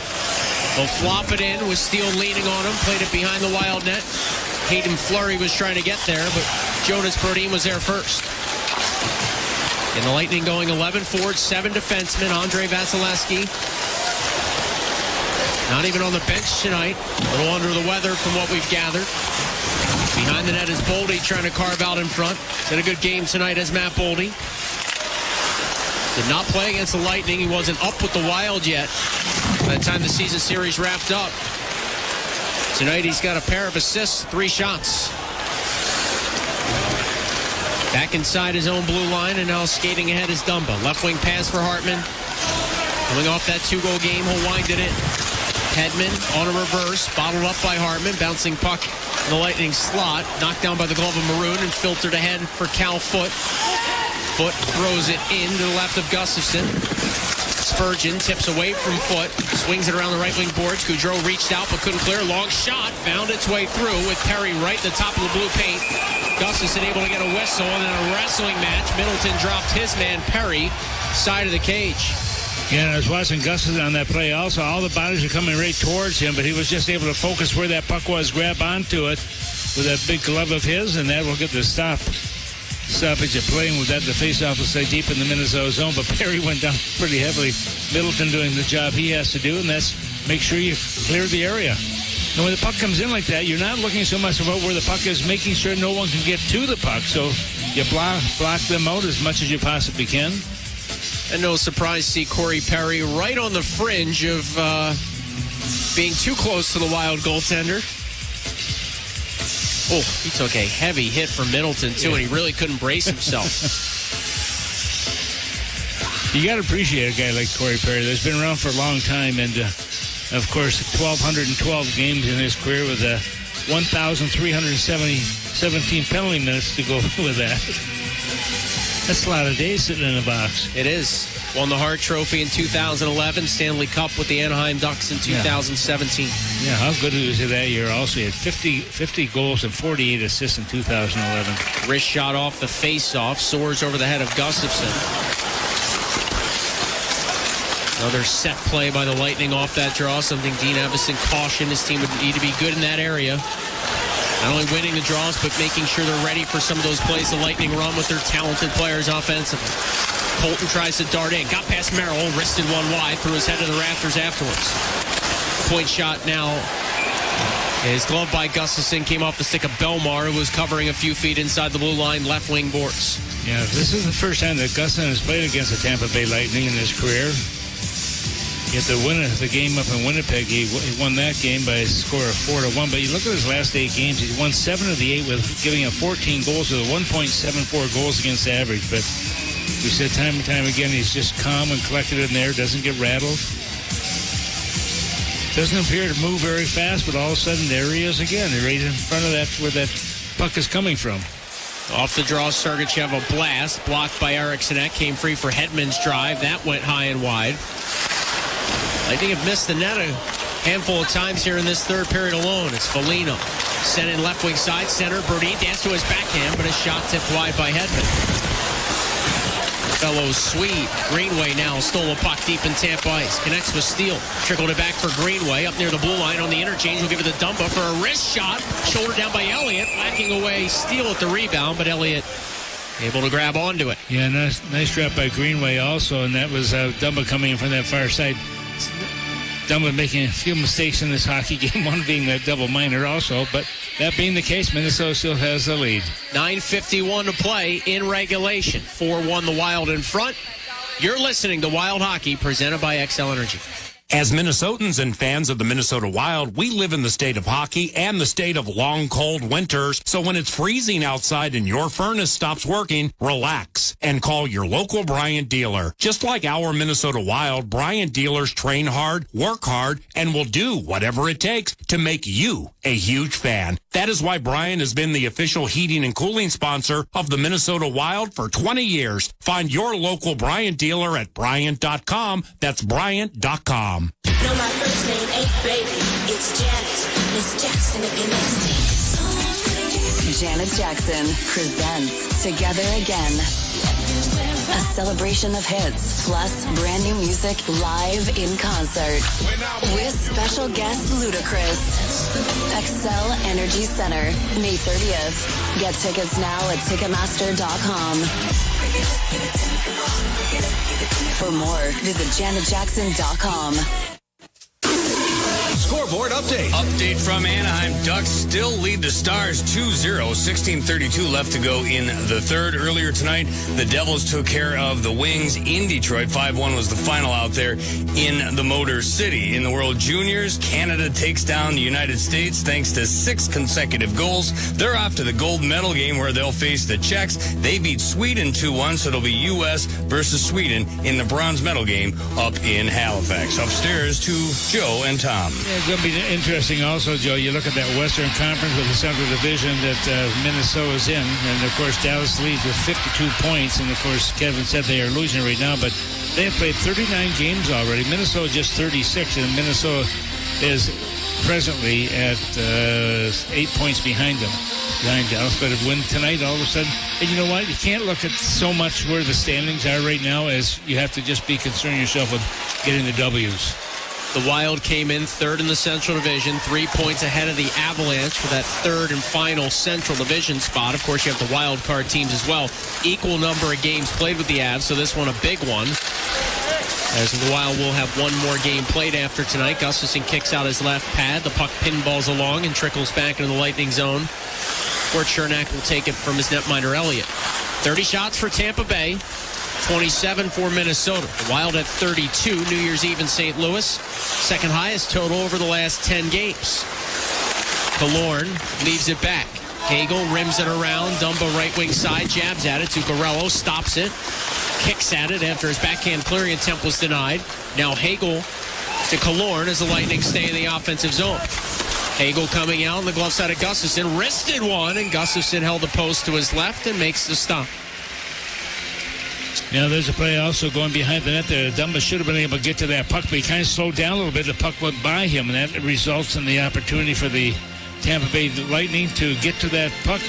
They'll flop it in with Steele leaning on him. Played it behind the wild net. Hayden Fleury was trying to get there, but Jonas Brodin was there first. And the Lightning going 11 forward, 7 defensemen. Andre Vasilevsky not even on the bench tonight. A little under the weather from what we've gathered. Behind the net is Boldy trying to carve out in front. Had a good game tonight as Matt Boldy. Did not play against the Lightning. He wasn't up with the Wild yet by the time the season series wrapped up. Tonight he's got a pair of assists, 3 shots. Back inside his own blue line, and now skating ahead is Dumba. Left wing pass for Hartman. Coming off that 2-goal game, he'll wind it in. Hedman on a reverse, bottled up by Hartman, bouncing puck in the Lightning slot, knocked down by the glove of Maroon and filtered ahead for Cal Foote. Foote throws it in to the left of Gustafson. Spurgeon tips away from Foote, swings it around the right wing boards. Goudreau reached out but couldn't clear. Long shot, found its way through with Perry right at the top of the blue paint. Gustafson able to get a whistle, and in a wrestling match, Middleton dropped his man Perry, side of the cage. Yeah, and I was watching Gustafson on that play also. All the bodies are coming right towards him, but he was just able to focus where that puck was, grab onto it with that big glove of his, and that will get the stoppage of playing with that. The faceoff will stay deep in the Minnesota zone, but Perry went down pretty heavily. Middleton doing the job he has to do, and that's make sure you clear the area. And when the puck comes in like that, you're not looking so much about where the puck is, making sure no one can get to the puck. So you block them out as much as you possibly can. And no surprise to see Corey Perry right on the fringe of being too close to the Wild goaltender. Oh, he took a heavy hit from Middleton, too, and he really couldn't brace himself. You got to appreciate a guy like Corey Perry that's been around for a long time, and, of course, 1,212 games in his career with 1,317 penalty minutes to go with that. That's a lot of days sitting in a box. It is. Won the Hart Trophy in 2011, Stanley Cup with the Anaheim Ducks in 2017. Yeah, how good was he that year? Also, he had 50 goals and 48 assists in 2011. Wrist shot off the face-off, soars over the head of Gustafson. Another set play by the Lightning off that draw, something Dean Evison cautioned his team would need to be good in that area. Not only winning the draws, but making sure they're ready for some of those plays the Lightning run with their talented players offensively. Colton tries to dart in. Got past Merrill, wristed one wide, threw his head to the rafters afterwards. Point shot now is gloved by Gustafson, came off the stick of Belmar, who was covering a few feet inside the blue line, left wing boards. Yeah, this is the first time that Gustafson has played against the Tampa Bay Lightning in his career. Yet the game up in Winnipeg, he won that game by a score of 4-1. But you look at his last 8 games, he's won 7 of the 8 with giving up 14 goals with a 1.74 goals against average. But we said time and time again, he's just calm and collected in there, doesn't get rattled. Doesn't appear to move very fast, but all of a sudden there he is again, right in front of that where that puck is coming from. Off the draw, Sergachev a blast, blocked by Eriksson. That came free for Hedman's drive. That went high and wide. I think have missed the net a handful of times here in this third period alone. It's Foligno. Sent in left wing side, center. Brodin danced to his backhand, but his shot tipped wide by Hedman. Fellow Swede. Greenway now stole a puck deep in Tampa ice. Connects with Steele. Trickled it back for Greenway. Up near the blue line on the interchange. Will give it to Dumba for a wrist shot. Shoulder down by Elliott. Whacking away Steele at the rebound, but Elliott able to grab onto it. Yeah, nice drop by Greenway also, and that was Dumba coming in from that far side. Dumba making a few mistakes in this hockey game, one being that double minor also, but that being the case, Minnesota still has the lead. 9:51 to play in regulation. 4-1 the Wild in front. You're listening to Wild Hockey, presented by XL Energy. As Minnesotans and fans of the Minnesota Wild, we live in the state of hockey and the state of long, cold winters. So when it's freezing outside and your furnace stops working, relax and call your local Bryant dealer. Just like our Minnesota Wild, Bryant dealers train hard, work hard, and will do whatever it takes to make you a huge fan. That is why Bryant has been the official heating and cooling sponsor of the Minnesota Wild for 20 years. Find your local Bryant dealer at Bryant.com. That's Bryant.com. No, my first name ain't baby. It's Janet. Miss Jackson if you're nasty. Janet Jackson presents Together Again. A celebration of hits, plus brand new music live in concert. With special guest Ludacris. Excel Energy Center, May 30th. Get tickets now at Ticketmaster.com. For more, visit JanetJackson.com. Scoreboard update. Update from Anaheim. Ducks still lead the Stars 2-0. 16:32 left to go in the third. Earlier tonight, the Devils took care of the Wings in Detroit. 5-1 was the final out there in the Motor City. In the World Juniors, Canada takes down the United States thanks to 6 consecutive goals. They're off to the gold medal game where they'll face the Czechs. They beat Sweden 2-1, so it'll be U.S. versus Sweden in the bronze medal game up in Halifax. Upstairs to Joe and Tom. Yeah, it's going to be interesting also, Joe. You look at that Western Conference with the Central Division that Minnesota's in. And, of course, Dallas leads with 52 points. And, of course, Kevin said they are losing right now. But they have played 39 games already. Minnesota just 36. And Minnesota is presently at 8 points behind them, behind Dallas. But if win tonight, all of a sudden, and you know what? You can't look at so much where the standings are right now as you have to just be concerned yourself with getting the W's. The Wild came in third in the Central Division, 3 points ahead of the Avalanche for that third and final Central Division spot. Of course, you have the wild card teams as well. Equal number of games played with the Avs, so this one a big one. As the Wild will have one more game played after tonight. Gustafsson kicks out his left pad. The puck pinballs along and trickles back into the Lightning zone. Fort Chernak will take it from his netminder Elliott. 30 shots for Tampa Bay. 27 for Minnesota. The Wild at 32. New Year's Eve in St. Louis. Second highest total over the last 10 games. Killorn leaves it back. Hagel rims it around. Dumba right wing side. Jabs at it. Zuccarello stops it. Kicks at it after his backhand clearing attempt was denied. Now Hagel to Killorn as the Lightning stay in the offensive zone. Hagel coming out on the glove side of Gustafsson. Wristed one, and Gustafsson held the post to his left and makes the stop. Now, there's a play also going behind the net there. Dumba should have been able to get to that puck, but he kind of slowed down a little bit. The puck went by him, and that results in the opportunity for the Tampa Bay Lightning to get to that puck,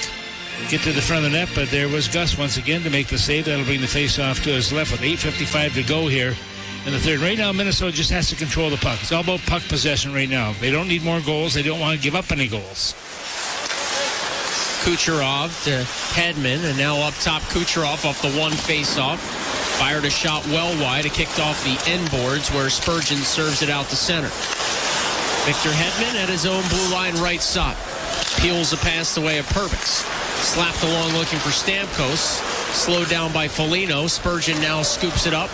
get to the front of the net. But there was Gus once again to make the save. That'll bring the face-off to his left with 8:55 to go here in the third. Right now, Minnesota just has to control the puck. It's all about puck possession right now. They don't need more goals. They don't want to give up any goals. Kucherov to Hedman, and now up top Kucherov off the one face-off. Fired a shot well wide. It kicked off the end boards where Spurgeon serves it out to center. Victor Hedman at his own blue line right side. Peels a pass the way of Perbix. Slapped along looking for Stamkos. Slowed down by Foligno. Spurgeon now scoops it up.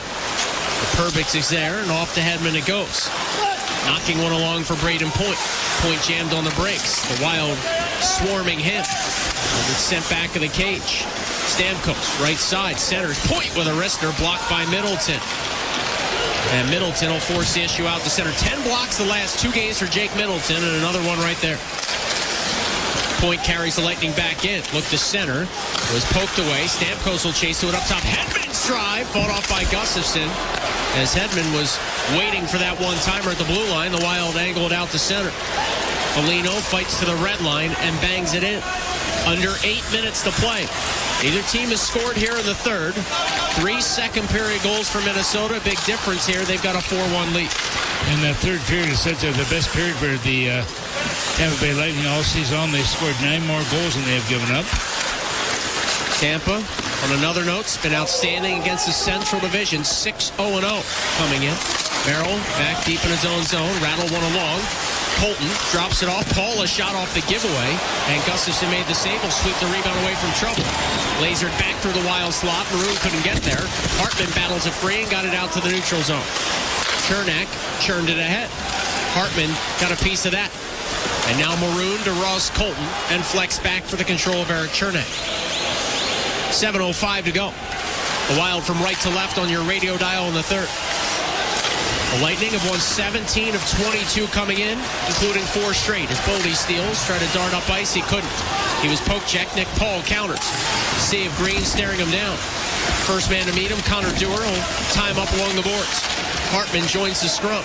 Perbix is there, and off to Hedman it goes. Knocking one along for Braden Point. Point jammed on the brakes. The Wild swarming him. And it's sent back of the cage. Stamkos, right side, centers. Point with a wrister, blocked by Middleton. And Middleton will force the issue out to center. 10 blocks the last 2 games for Jake Middleton, and another one right there. Point carries the Lightning back in. Look to center. Was poked away. Stamkos will chase to it up top. Hedman's drive. Fought off by Gustafsson. As Hedman was waiting for that one-timer at the blue line, the Wild angle it out to center. Foligno fights to the red line and bangs it in. Under 8 minutes to play. Neither team has scored here in the third. 3 second-period goals for Minnesota. Big difference here. They've got a 4-1 lead. And that third period is such the best period for the Tampa Bay Lightning all season. They've scored 9 more goals than they have given up. Tampa, on another note, has been outstanding against the Central Division. 6-0-0 coming in. Merrill back deep in his own zone. Rattle one along. Colton drops it off. Paul a shot off the giveaway. And Gustafsson made the save. Will sweep the rebound away from trouble. Lasered back through the Wild slot. Maroon couldn't get there. Hartman battles it free and got it out to the neutral zone. Chernak churned it ahead. Hartman got a piece of that. And now maroon to Ross Colton and flex back for the control of Eric Chernak. 7:05 to go. The Wild from right to left on your radio dial in the third. The Lightning have won 17 of 22 coming in, including 4 straight. As Boldy steals, tried to dart up ice, he couldn't. He was poke checked. Nick Paul counters. Sea of Green staring him down. First man to meet him, Connor Dewar, will time up along the boards. Hartman joins the scrum.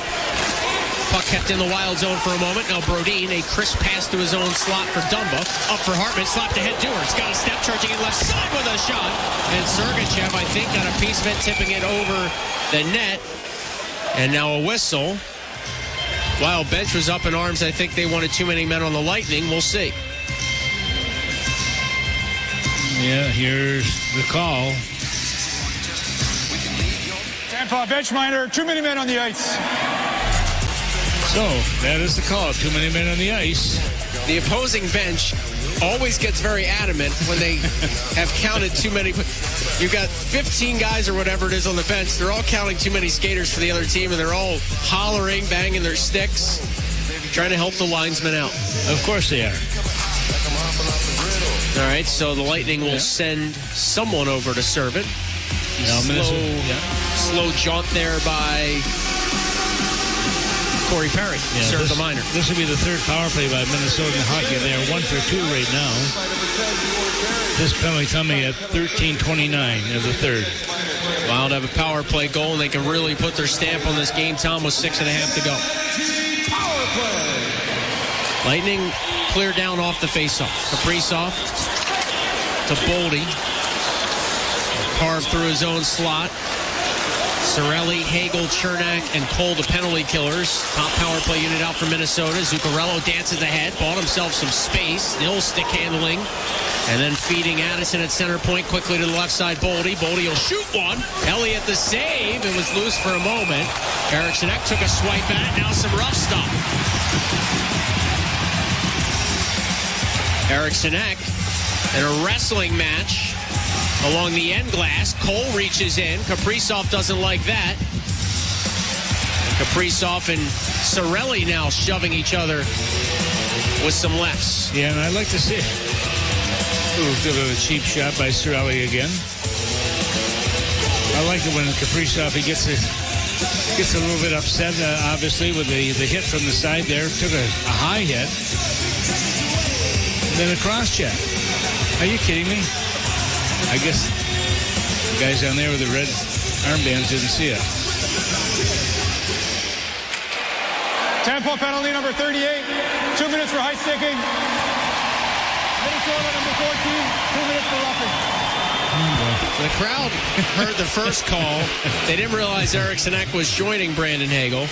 Puck kept in the Wild zone for a moment. Now Brodin, a crisp pass to his own slot for Dumba. Up for Hartman, slapped ahead Dewar. He's got a step, charging in left side with a shot. And Sergachev, I think, got a piece of it, tipping it over the net. And now a whistle. Wild bench was up in arms. I think they wanted too many men on the Lightning. We'll see. Yeah, here's the call. Tampa bench minor, too many men on the ice. So, that is the call. Too many men on the ice. The opposing bench always gets very adamant when they have counted too many. You've got 15 guys or whatever it is on the bench. They're all counting too many skaters for the other team, and they're all hollering, banging their sticks, trying to help the linesmen out. Of course they are. All right, so the Lightning will send someone over to serve it. Slow jaunt there by Corey Perry. Serve the minor. This will be the third power play by Minnesota Hockey. They are 1 for 2 right now. This penalty coming at 13:29 of the third. Wild have a power play goal, and they can really put their stamp on this game. Tom with 6.5 to go. Power play. Lightning clear down off the faceoff. Kaprizov to Boldy. Carved through his own slot. Cirelli, Hagel, Chernak, and Cole, the penalty killers. Top power play unit out for Minnesota. Zuccarello dances ahead, bought himself some space. Still stick handling. And then feeding Addison at center point quickly to the left side. Boldy will shoot one. Elliott the save. It was loose for a moment. Eriksson Ek took a swipe at it. Now some rough stuff. Eriksson Ek in a wrestling match along the end glass. Cole reaches in. Kaprizov doesn't like that. And Kaprizov and Cirelli now shoving each other with some lefts. Yeah, and I'd like to see it. Ooh, a bit of a cheap shot by Cirelli again. I like it when Kaprizov, he gets a little bit upset, obviously, with the hit from the side there. Took a high hit. Then a cross check. Are you kidding me? I guess the guys down there with the red armbands didn't see it. Tampa penalty number 38. 2 minutes for high sticking. Minnesota number 14. 2 minutes for roughing. The crowd heard the first call. They didn't realize Eriksson Ek was joining Brandon Hagel.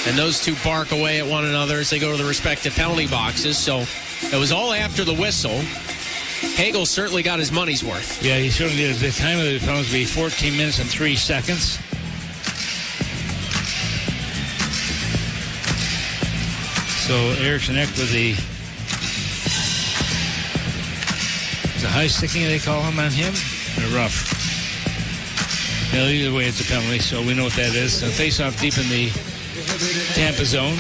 And those two bark away at one another as they go to the respective penalty boxes. So it was all after the whistle. Hagel certainly got his money's worth. Yeah, he certainly did. The time of the penalty would be 14 minutes and 3 seconds. So Eriksson Ek with the high sticking, they call him on him, or rough. Well, either way, it's a penalty, so we know what that is. So face-off deep in the Tampa zone.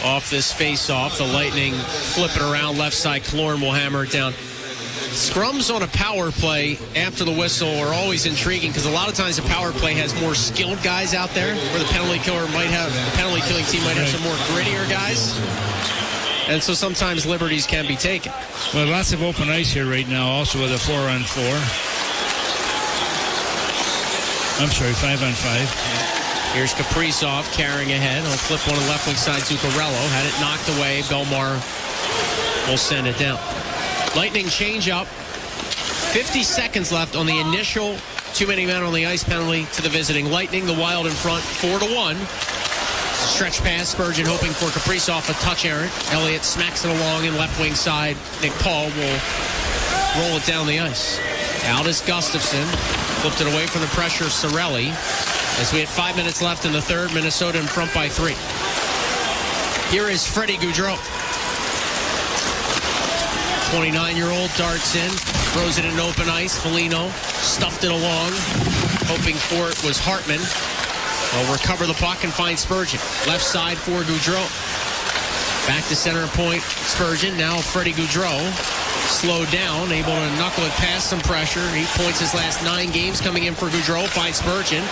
Off this face-off, the Lightning flip it around left side. Killorn will hammer it down. Scrums on a power play after the whistle are always intriguing because a lot of times the power play has more skilled guys out there, where the penalty killing team might have some more grittier guys. And so sometimes liberties can be taken. Well, lots of open ice here right now, also with a 4-on-4. I'm sorry, 5-on-5. Here's Kaprizov carrying ahead. He'll flip one on the left wing side. Zuccarello had it knocked away. Belmar will send it down. Lightning change up. 50 seconds left on the initial too many men on the ice penalty to the visiting Lightning. The Wild in front, 4-1. Stretch pass. Spurgeon hoping for Kaprizov, a touch errant. Elliott smacks it along in left wing side. Nick Paul will roll it down the ice. Aldis Gustafsson flipped it away from the pressure of Cirelli. As we had 5 minutes left in the third, Minnesota in front by 3. Here is Freddie Gaudreau. 29-year-old darts in, throws it in open ice. Foligno stuffed it along, hoping for it was Hartman. They'll recover the puck and find Spurgeon. Left side for Goudreau. Back to center point, Spurgeon. Now Freddie Goudreau. Slowed down, able to knuckle it past some pressure. 8 points his last 9 games coming in for Goudreau. Finds Spurgeon.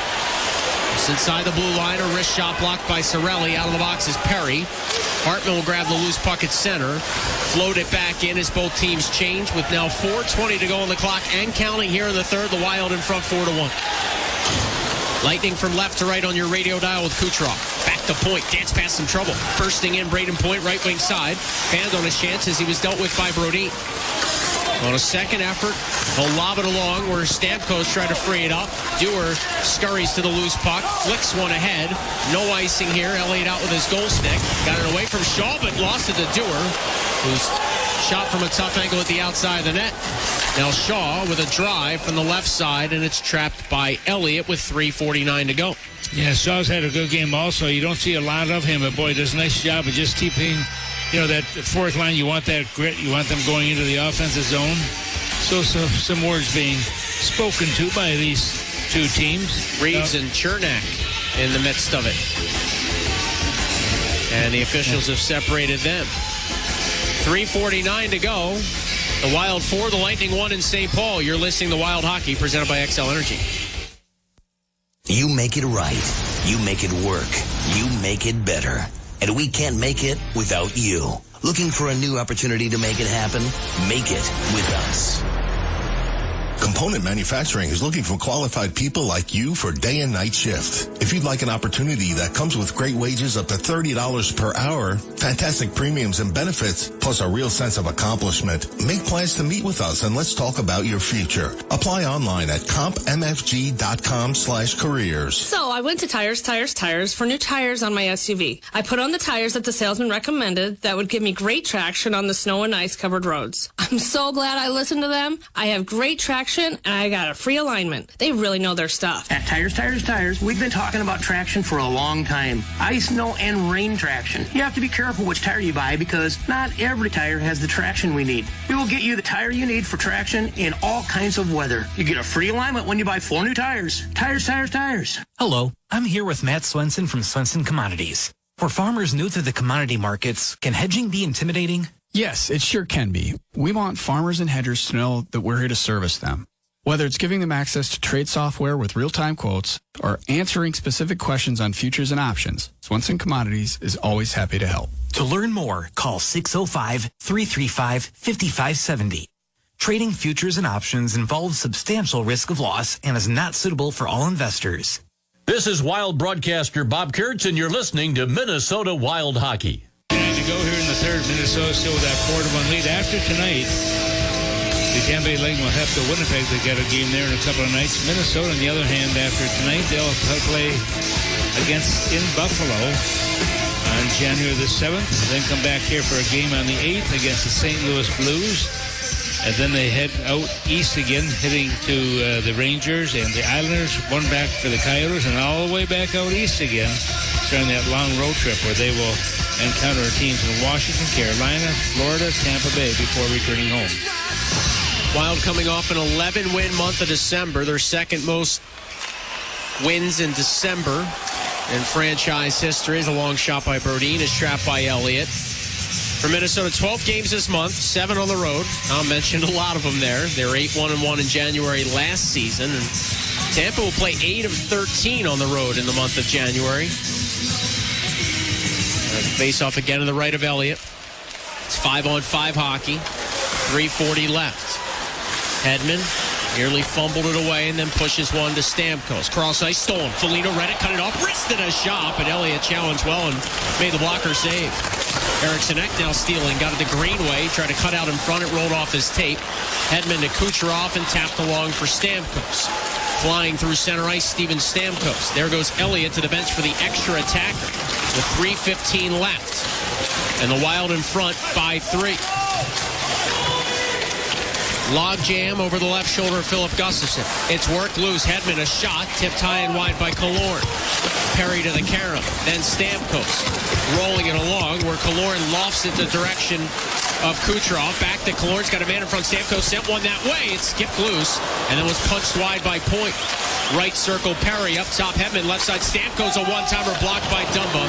It's inside the blue line. A wrist shot blocked by Cirelli. Out of the box is Perry. Hartman will grab the loose puck at center. Float it back in as both teams change with now 4:20 to go on the clock and counting here in the third. The Wild in front 4-1. Lightning from left to right on your radio dial with Kucherov. Back to point, dance past some trouble. Bursting in, Braden Point, right wing side. Fanned on his chance as he was dealt with by Brodin. On a second effort, he'll lob it along where Stamkos tried to free it up. Dewar scurries to the loose puck, flicks one ahead. No icing here. Elliott out with his goal stick. Got it away from Shaw, but lost it to Dewar, who's shot from a tough angle at the outside of the net. Now Shaw with a drive from the left side, and it's trapped by Elliott with 3:49 to go. Yeah, Shaw's had a good game also. You don't see a lot of him, but boy, he does a nice job of just keeping, that fourth line. You want that grit. You want them going into the offensive zone. So some words being spoken to by these two teams. Reeves and Chernak in the midst of it. And the officials have separated them. 3:49 to go. The Wild 4, the Lightning 1 in St. Paul. You're listening to Wild Hockey, presented by XL Energy. You make it right. You make it work. You make it better. And we can't make it without you. Looking for a new opportunity to make it happen? Make it with us. Component Manufacturing is looking for qualified people like you for day and night shift. If you'd like an opportunity that comes with great wages up to $30 per hour, fantastic premiums and benefits, plus a real sense of accomplishment, make plans to meet with us and let's talk about your future. Apply online at compmfg.com/careers. So I went to Tires for new tires on my SUV. I put on the tires that the salesman recommended that would give me great traction on the snow and ice covered roads. I'm so glad I listened to them. I have great traction and I got a free alignment. They really know their stuff. At Tires, we've been talking about traction for a long time. Ice, snow, and rain traction. You have to be careful which tire you buy because not every tire has the traction we need. We will get you the tire you need for traction in all kinds of weather. You get a free alignment when you buy 4 new tires. Tires. Hello, I'm here with Matt Swenson from Swenson Commodities. For farmers new to the commodity markets, can hedging be intimidating? Yes, it sure can be. We want farmers and hedgers to know that we're here to service them. Whether it's giving them access to trade software with real-time quotes or answering specific questions on futures and options, Swenson Commodities is always happy to help. To learn more, call 605-335-5570. Trading futures and options involves substantial risk of loss and is not suitable for all investors. This is Wild broadcaster Bob Kurtz, and you're listening to Minnesota Wild Hockey. And to go here in the third, Minnesota still with that 4-1 lead. After tonight, the Tampa Bay Lightning will have to Winnipeg. They got a game there in a couple of nights. Minnesota, on the other hand, after tonight, they'll play in Buffalo on January the 7th. Then come back here for a game on the 8th against the St. Louis Blues. And then they head out east again, heading to the Rangers and the Islanders. One back for the Coyotes and all the way back out east again, starting that long road trip where they will encounter teams in Washington, Carolina, Florida, Tampa Bay before returning home. Wild coming off an 11-win month of December, their second most wins in December in franchise history. Is a long shot by Brodin, is trapped by Elliott. For Minnesota, 12 games this month, 7 on the road. I mentioned a lot of them there. They were 8-1-1 in January last season. And Tampa will play 8 of 13 on the road in the month of January. Face off again to the right of Elliott. It's 5-on-5 hockey. 3:40 left. Hedman nearly fumbled it away and then pushes one to Stamkos. Cross ice stolen. Foligno read it, cut it off, wristed a shot, but Elliott challenged well and made the blocker save. Eriksson Ek now stealing, got it to Greenway, tried to cut out in front, it rolled off his tape. Hedman to Kucherov and tapped along for Stamkos. Flying through center ice, Steven Stamkos. There goes Elliott to the bench for the extra attacker with 3:15 left. And the Wild in front by 3. Log jam over the left shoulder of Philip Gustafsson. It's worked loose. Hedman a shot, tipped high and wide by Killorn. Perry to the carom. Then Stamkos rolling it along where Killorn lofts it the direction of Kucherov. Back to Killorn's got a man in front. Stamkos sent one that way. It skipped loose and then was punched wide by Point. Right circle, Perry. Up top, Hedman. Left side, Stamkos. A one-timer blocked by Dumba.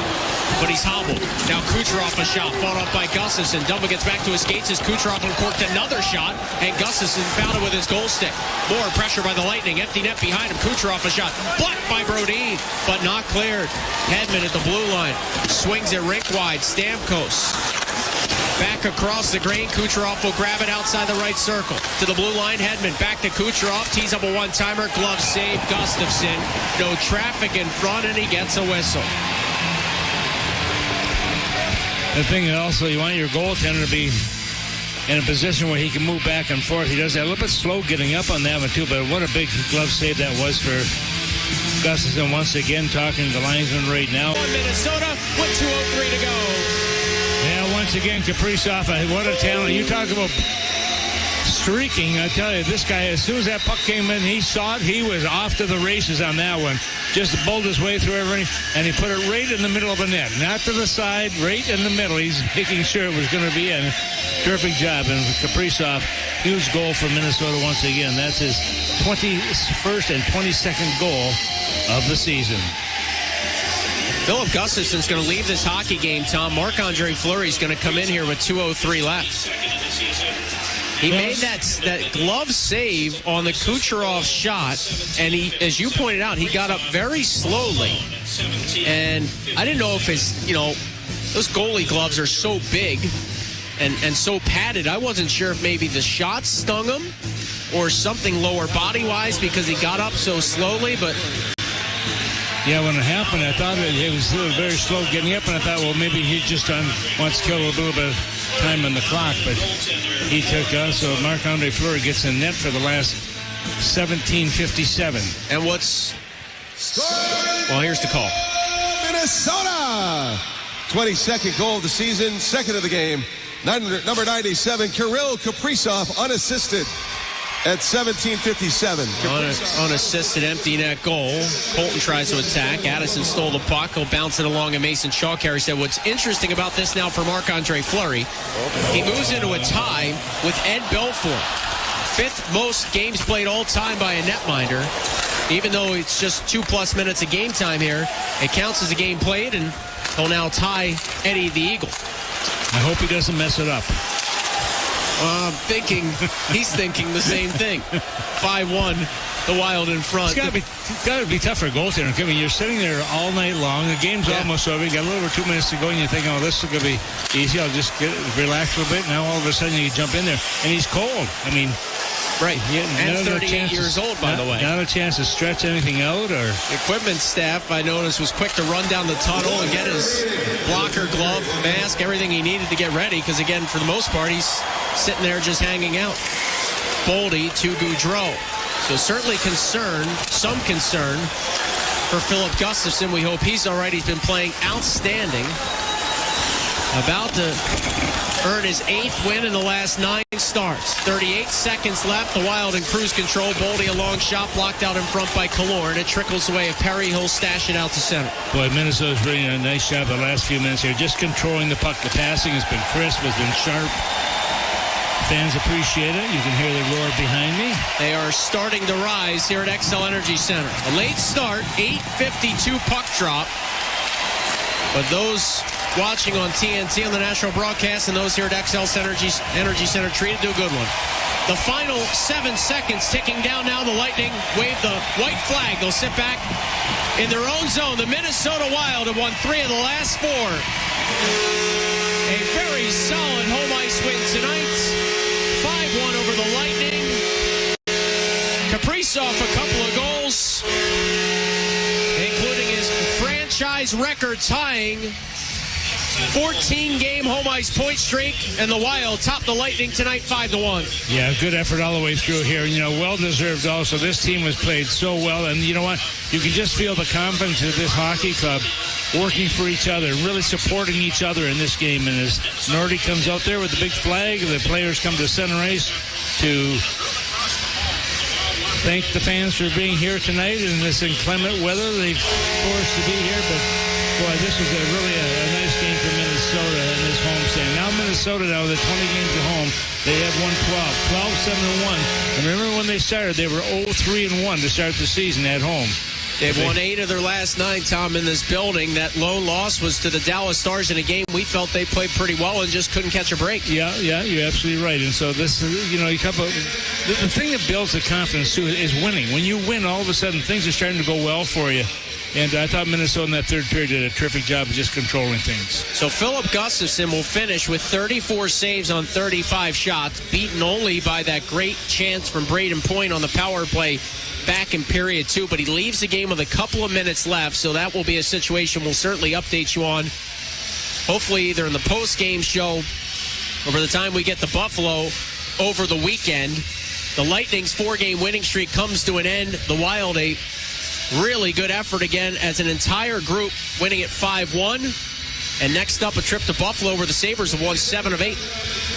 But he's hobbled. Now Kucherov a shot. Fought off by Gustafsson. Dumba gets back to his skates as Kucherov uncorked another shot. And Gustafsson found it with his goal stick. More pressure by the Lightning. Empty net behind him. Kucherov a shot. Blocked by Brodin. But not cleared. Hedman at the blue line. Swings it rink wide. Stamkos. Back across the green. Kucherov will grab it outside the right circle. To the blue line, Hedman. Back to Kucherov. Tees up a one-timer. Glove save. Gustafsson. No traffic in front, and he gets a whistle. The thing is also, you want your goaltender to be in a position where he can move back and forth. He does that a little bit slow getting up on that one, too, but what a big glove save that was for Gustafsson. Once again, talking to the linesman right now. Minnesota with 2:03 to go. Yeah, once again, Kaprizov, what a talent. You talk about streaking. I tell you, this guy, as soon as that puck came in, he saw it. He was off to the races on that one. Just bowled his way through everything, and he put it right in the middle of the net. Not to the side, right in the middle. He's making sure it was going to be in. Terrific job. And Kaprizov, huge goal for Minnesota once again. That's his 21st and 22nd goal of the season. Philip Gustafsson's going to leave this hockey game, Tom. Marc-Andre Fleury's going to come in here with 2:03 left. He made that glove save on the Kucherov shot, and he, as you pointed out, he got up very slowly. And I didn't know if those goalie gloves are so big and so padded. I wasn't sure if maybe the shot stung him or something lower body-wise because he got up so slowly, but... Yeah, when it happened, I thought it was very slow getting up, and I thought, well, maybe he just wants to kill a little bit of time on the clock, but he took us. So Marc-Andre Fleury gets in net for the last 17:57. And well, here's the call. Minnesota! 22nd goal of the season, second of the game. Number 97, Kirill Kaprizov, unassisted. At 17:57. Unassisted empty net goal. Colton tries to attack. Addison stole the puck. He'll bounce it along, and Mason Shawcarry said what's interesting about this now for Marc-Andre Fleury, he moves into a tie with Ed Belfour. 5th most games played all time by a netminder. Even though it's just 2+ minutes of game time here, it counts as a game played, and he'll now tie Eddie the Eagle. I hope he doesn't mess it up. He's thinking the same thing. 5-1, the Wild in front. It's got to be tough for a goaltender. I mean, you're sitting there all night long. The game's almost over. You got a little over 2 minutes to go, and you think, oh, this is going to be easy. I'll just relax a little bit. Now all of a sudden you jump in there, and he's cold. I mean, right. And 38 years old, by the way. Not a chance to stretch anything out. Or equipment staff, I noticed, was quick to run down the tunnel and get his blocker, glove, mask, everything he needed to get ready. Because, again, for the most part, he's sitting there just hanging out. Boldy to Goudreau. So certainly some concern for Philip Gustafsson. We hope he's all right. He's been playing outstanding. About to earn his 8th win in the last 9 starts. 38 seconds left. The Wild in cruise control. Boldy a long shot blocked out in front by Killorn. It trickles away at Perry. He'll stash it out to center. Boy, Minnesota's doing a nice job the last few minutes here. Just controlling the puck. The passing has been crisp, has been sharp. Fans appreciate it. You can hear the roar behind me. They are starting to rise here at XL Energy Center. A late start, 8:52 puck drop. But those watching on TNT on the national broadcast and those here at XL Energy Center treated to a good one. The final 7 seconds ticking down now. The Lightning wave the white flag. They'll sit back in their own zone. The Minnesota Wild have won 3 of the last 4. A very solid home ice win tonight. 5-1 over the Lightning. Kaprizov a couple of goals, including his franchise record tying 14-game home ice point streak, and the Wild topped the Lightning tonight 5-1. Yeah, good effort all the way through here. You know, well-deserved also. This team has played so well, and you know what? You can just feel the confidence of this hockey club working for each other, really supporting each other in this game. And as Nordy comes out there with the big flag, the players come to center ice to thank the fans for being here tonight in this inclement weather. They've forced to be here, but Boy, this was really a nice game for Minnesota in this homestand. Now Minnesota, with 20 games at home, they have won 12, 7-1. And remember when they started, they were 0-3-1 to start the season at home. They've won 8 of their last 9, Tom, in this building. That lone loss was to the Dallas Stars in a game we felt they played pretty well and just couldn't catch a break. Yeah, you're absolutely right. And so this, the thing that builds the confidence, too, is winning. When you win, all of a sudden, things are starting to go well for you. And I thought Minnesota in that third period did a terrific job of just controlling things. So Philip Gustafson will finish with 34 saves on 35 shots, beaten only by that great chance from Braden Point on the power play back in period 2. But he leaves the game with a couple of minutes left, so that will be a situation we'll certainly update you on, hopefully either in the post-game show or by the time we get to Buffalo over the weekend. The Lightning's 4-game winning streak comes to an end. The Wild, a really good effort again as an entire group, winning at 5-1. And next up, a trip to Buffalo where the Sabres have won 7 of 8.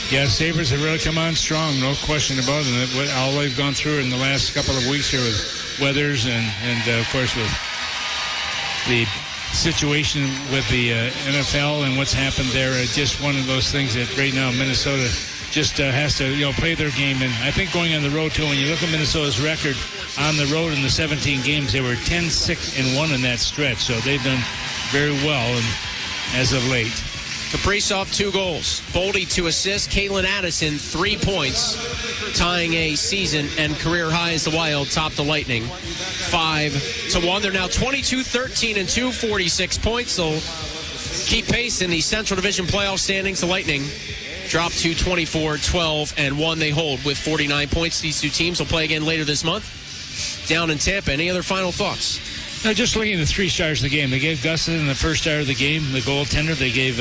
Yeah, Sabres have really come on strong, no question about it. All they've gone through in the last couple of weeks here with Weathers and of course, with the situation with the NFL and what's happened there. It's just one of those things that right now Minnesota just has to play their game. And I think going on the road, too, when you look at Minnesota's record on the road in the 17 games, they were 10-6-1 in that stretch. So they've done very well as of late. Kaprizov, 2 goals. Boldy, 2 assists. Caitlin Addison, 3 points, tying a season and career high as the Wild top the Lightning 5-1. They're now 22-13-2, 46 points. They'll keep pace in the Central Division playoff standings. The Lightning drop to 24-12-1. They hold with 49 points. These two teams will play again later this month down in Tampa. Any other final thoughts? No, just looking at the 3 stars of the game. They gave Gustafson the first star of the game, the goaltender. They gave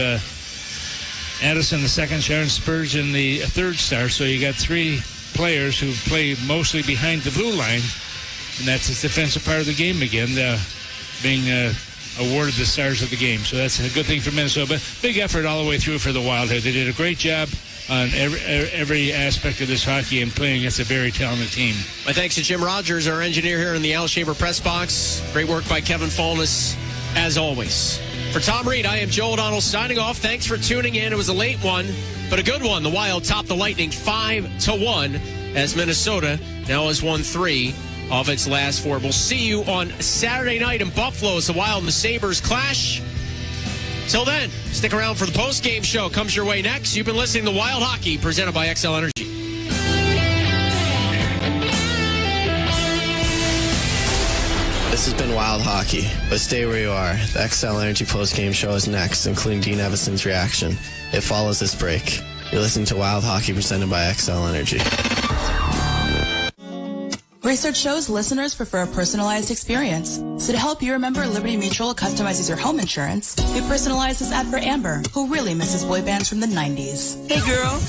Addison the second star and Spurgeon the third star. So you got 3 players who play mostly behind the blue line, and that's the defensive part of the game again, being awarded the stars of the game. So that's a good thing for Minnesota. But big effort all the way through for the Wild here. They did a great job on every aspect of this hockey and playing against a very talented team. My thanks to Jim Rogers, our engineer here in the Al Shaver press box. Great work by Kevin Falness, as always. For Tom Reed, I am Joe O'Donnell signing off. Thanks for tuning in. It was a late one, but a good one. The Wild topped the Lightning 5-1 as Minnesota now has won 3 of its last 4. We'll see you on Saturday night in Buffalo as the Wild and the Sabres clash. Till then, stick around for the post-game show. Comes your way next. You've been listening to Wild Hockey, presented by XL Energy. This has been Wild Hockey, but stay where you are. The XL Energy post-game show is next, including Dean Evison's reaction. It follows this break. You're listening to Wild Hockey, presented by XL Energy. Research shows listeners prefer a personalized experience. So to help you remember, Liberty Mutual customizes your home insurance. We personalized this ad for Amber, who really misses boy bands from the 90s. Hey girl,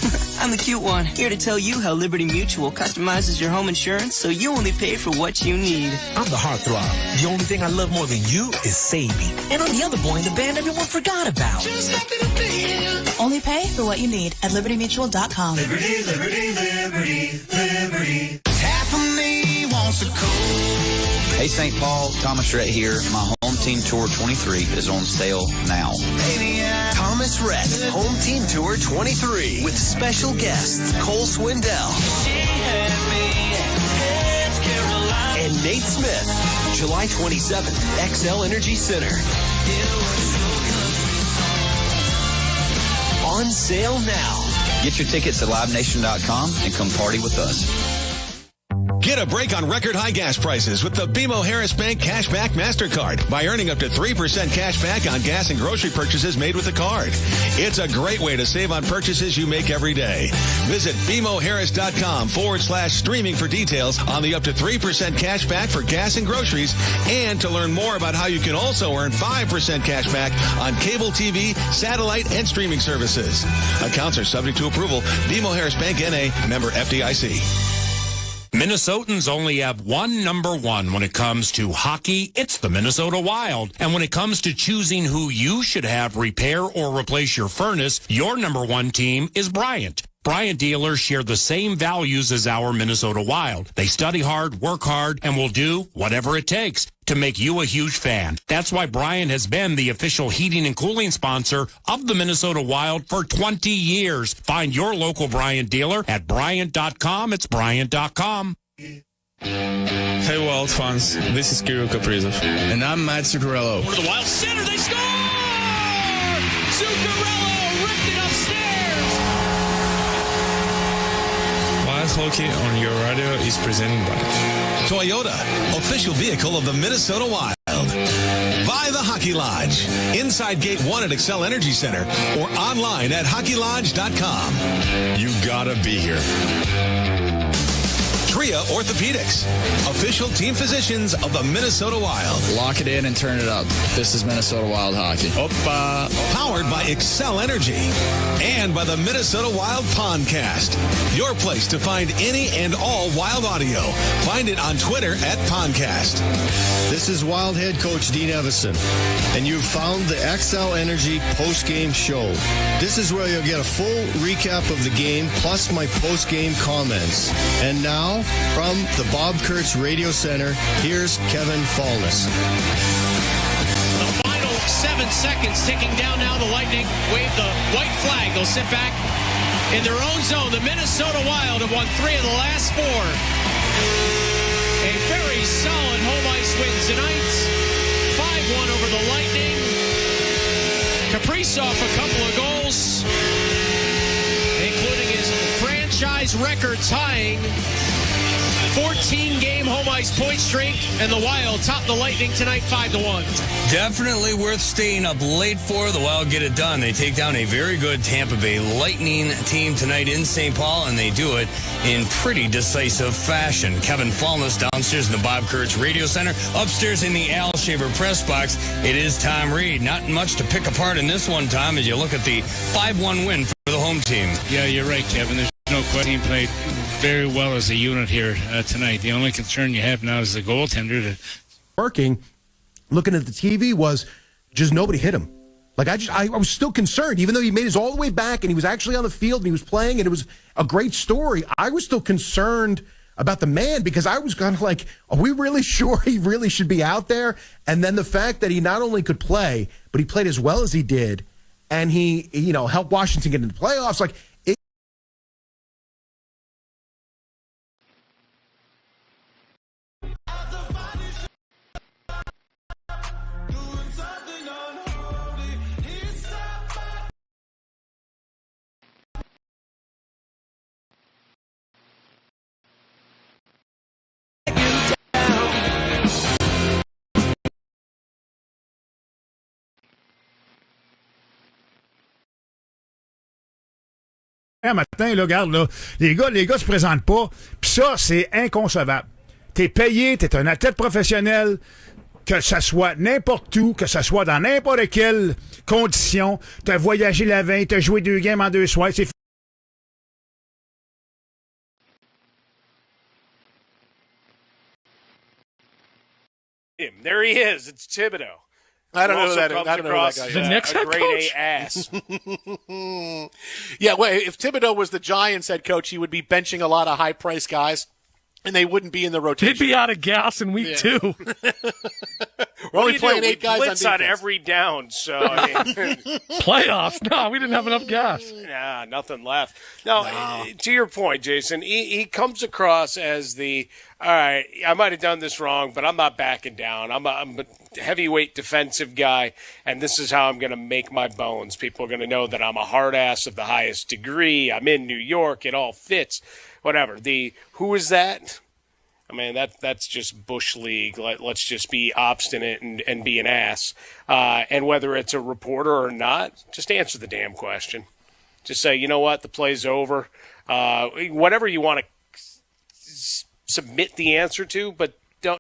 I'm the cute one, here to tell you how Liberty Mutual customizes your home insurance so you only pay for what you need. I'm the heartthrob. The only thing I love more than you is saving. And I'm the other boy in the band everyone forgot about. Just happy to be here. Only pay for what you need at libertymutual.com. Liberty, liberty, liberty, liberty. Half of me wants a cold. Hey, St. Paul, Thomas Rhett here. My Home Team Tour 23 is on sale now. Thomas Rhett, Home Team Tour 23, with special guests Cole Swindell and Nate Smith. July 27th, XL Energy Center. On sale now. Get your tickets at livenation.com and come party with us. Get a break on record high gas prices with the BMO Harris Bank Cashback MasterCard by earning up to 3% cash back on gas and grocery purchases made with the card. It's a great way to save on purchases you make every day. Visit BMOHarris.com/streaming for details on the up to 3% cash back for gas and groceries, and to learn more about how you can also earn 5% cash back on cable TV, satellite, and streaming services. Accounts are subject to approval. BMO Harris Bank N.A., member FDIC. Minnesotans only have one number one when it comes to hockey. It's the Minnesota Wild. And when it comes to choosing who you should have repair or replace your furnace, your number one team is Bryant. Bryant dealers share the same values as our Minnesota Wild. They study hard, work hard, and will do whatever it takes to make you a huge fan. That's why Bryant has been the official heating and cooling sponsor of the Minnesota Wild for 20 years. Find your local Bryant dealer at Bryant.com. It's Bryant.com. Hey Wild fans, this is Kirill Kaprizov. And I'm Matt Zuccarello. For the Wild center, they score! Zuccarello ripped it upstairs! Wild Hockey on your radio is presented by Toyota, official vehicle of the Minnesota Wild. By the Hockey Lodge, inside Gate 1 at Xcel Energy Center, or online at hockeylodge.com. You gotta be here. Tria Orthopedics, official team physicians of the Minnesota Wild. Lock it in and turn it up. This is Minnesota Wild Hockey. Oppa. Powered by Xcel Energy and by the Minnesota Wild Pondcast. Your place to find any and all Wild audio. Find it on Twitter at Pondcast. This is Wild head coach Dean Evison, and you've found the Xcel Energy post-game show. This is where you'll get a full recap of the game, plus my post-game comments. And now, from the Bob Kurtz Radio Center, here's Kevin Fallness. The final 7 seconds ticking down now. The Lightning wave the white flag. They'll sit back in their own zone. The Minnesota Wild have won 3 of the last 4. A very solid home ice win tonight. 5-1 over the Lightning. Kaprizov a couple of goals, including his franchise record tying 14-game home ice point streak, and the Wild top the Lightning tonight 5-1. Definitely worth staying up late for. The Wild get it done. They take down a very good Tampa Bay Lightning team tonight in St. Paul, and they do it in pretty decisive fashion. Kevin Fallness downstairs in the Bob Kurtz Radio Center. Upstairs in the Al Shaver press box, it is Tom Reed. Not much to pick apart in this one, Tom, as you look at the 5-1 win for the home team. Yeah, you're right, Kevin. There's no question. Team played very well as a unit here tonight. The only concern you have now is the goaltender. Working, looking at the TV, was just nobody hit him. Like, I was still concerned, even though he made his all the way back and he was actually on the field and he was playing and it was a great story. I was still concerned about the man because I was kind of like, are we really sure he really should be out there? And then the fact that he not only could play, but he played as well as he did, and he, helped Washington get into the playoffs. Like, Un matin, là, regarde, là, les gars se présentent pas, puis ça, c'est inconcevable. T'es payé, t'es un athlète professionnel, que ça soit n'importe où, que ça soit dans n'importe quelle condition, t'as voyagé la veille, t'as joué 2 games en 2 soirs, c'est There he is. It's Thibodeau. I don't know that. Comes I don't know across that guy. the next head coach. A ass. Yeah, well, if Thibodeau was the Giants head coach, he would be benching a lot of high-priced guys, and they wouldn't be in the rotation. He'd be out of gas in week 2. We're only playing 8 guys blitz on on defense. every down. So I mean, Playoffs? No, we didn't have enough gas. Nah, nothing left. No, to your point, Jason, he comes across as the, all right, I might have done this wrong, but I'm not backing down. I'm a heavyweight defensive guy, and this is how I'm going to make my bones. People are going to know that I'm a hard ass of the highest degree. I'm in New York. It all fits. Whatever. Who is that? I mean, that's just Bush League. Let's just be obstinate and be an ass. And whether it's a reporter or not, just answer the damn question. Just say, you know what, the play's over. Whatever you want to submit the answer to, but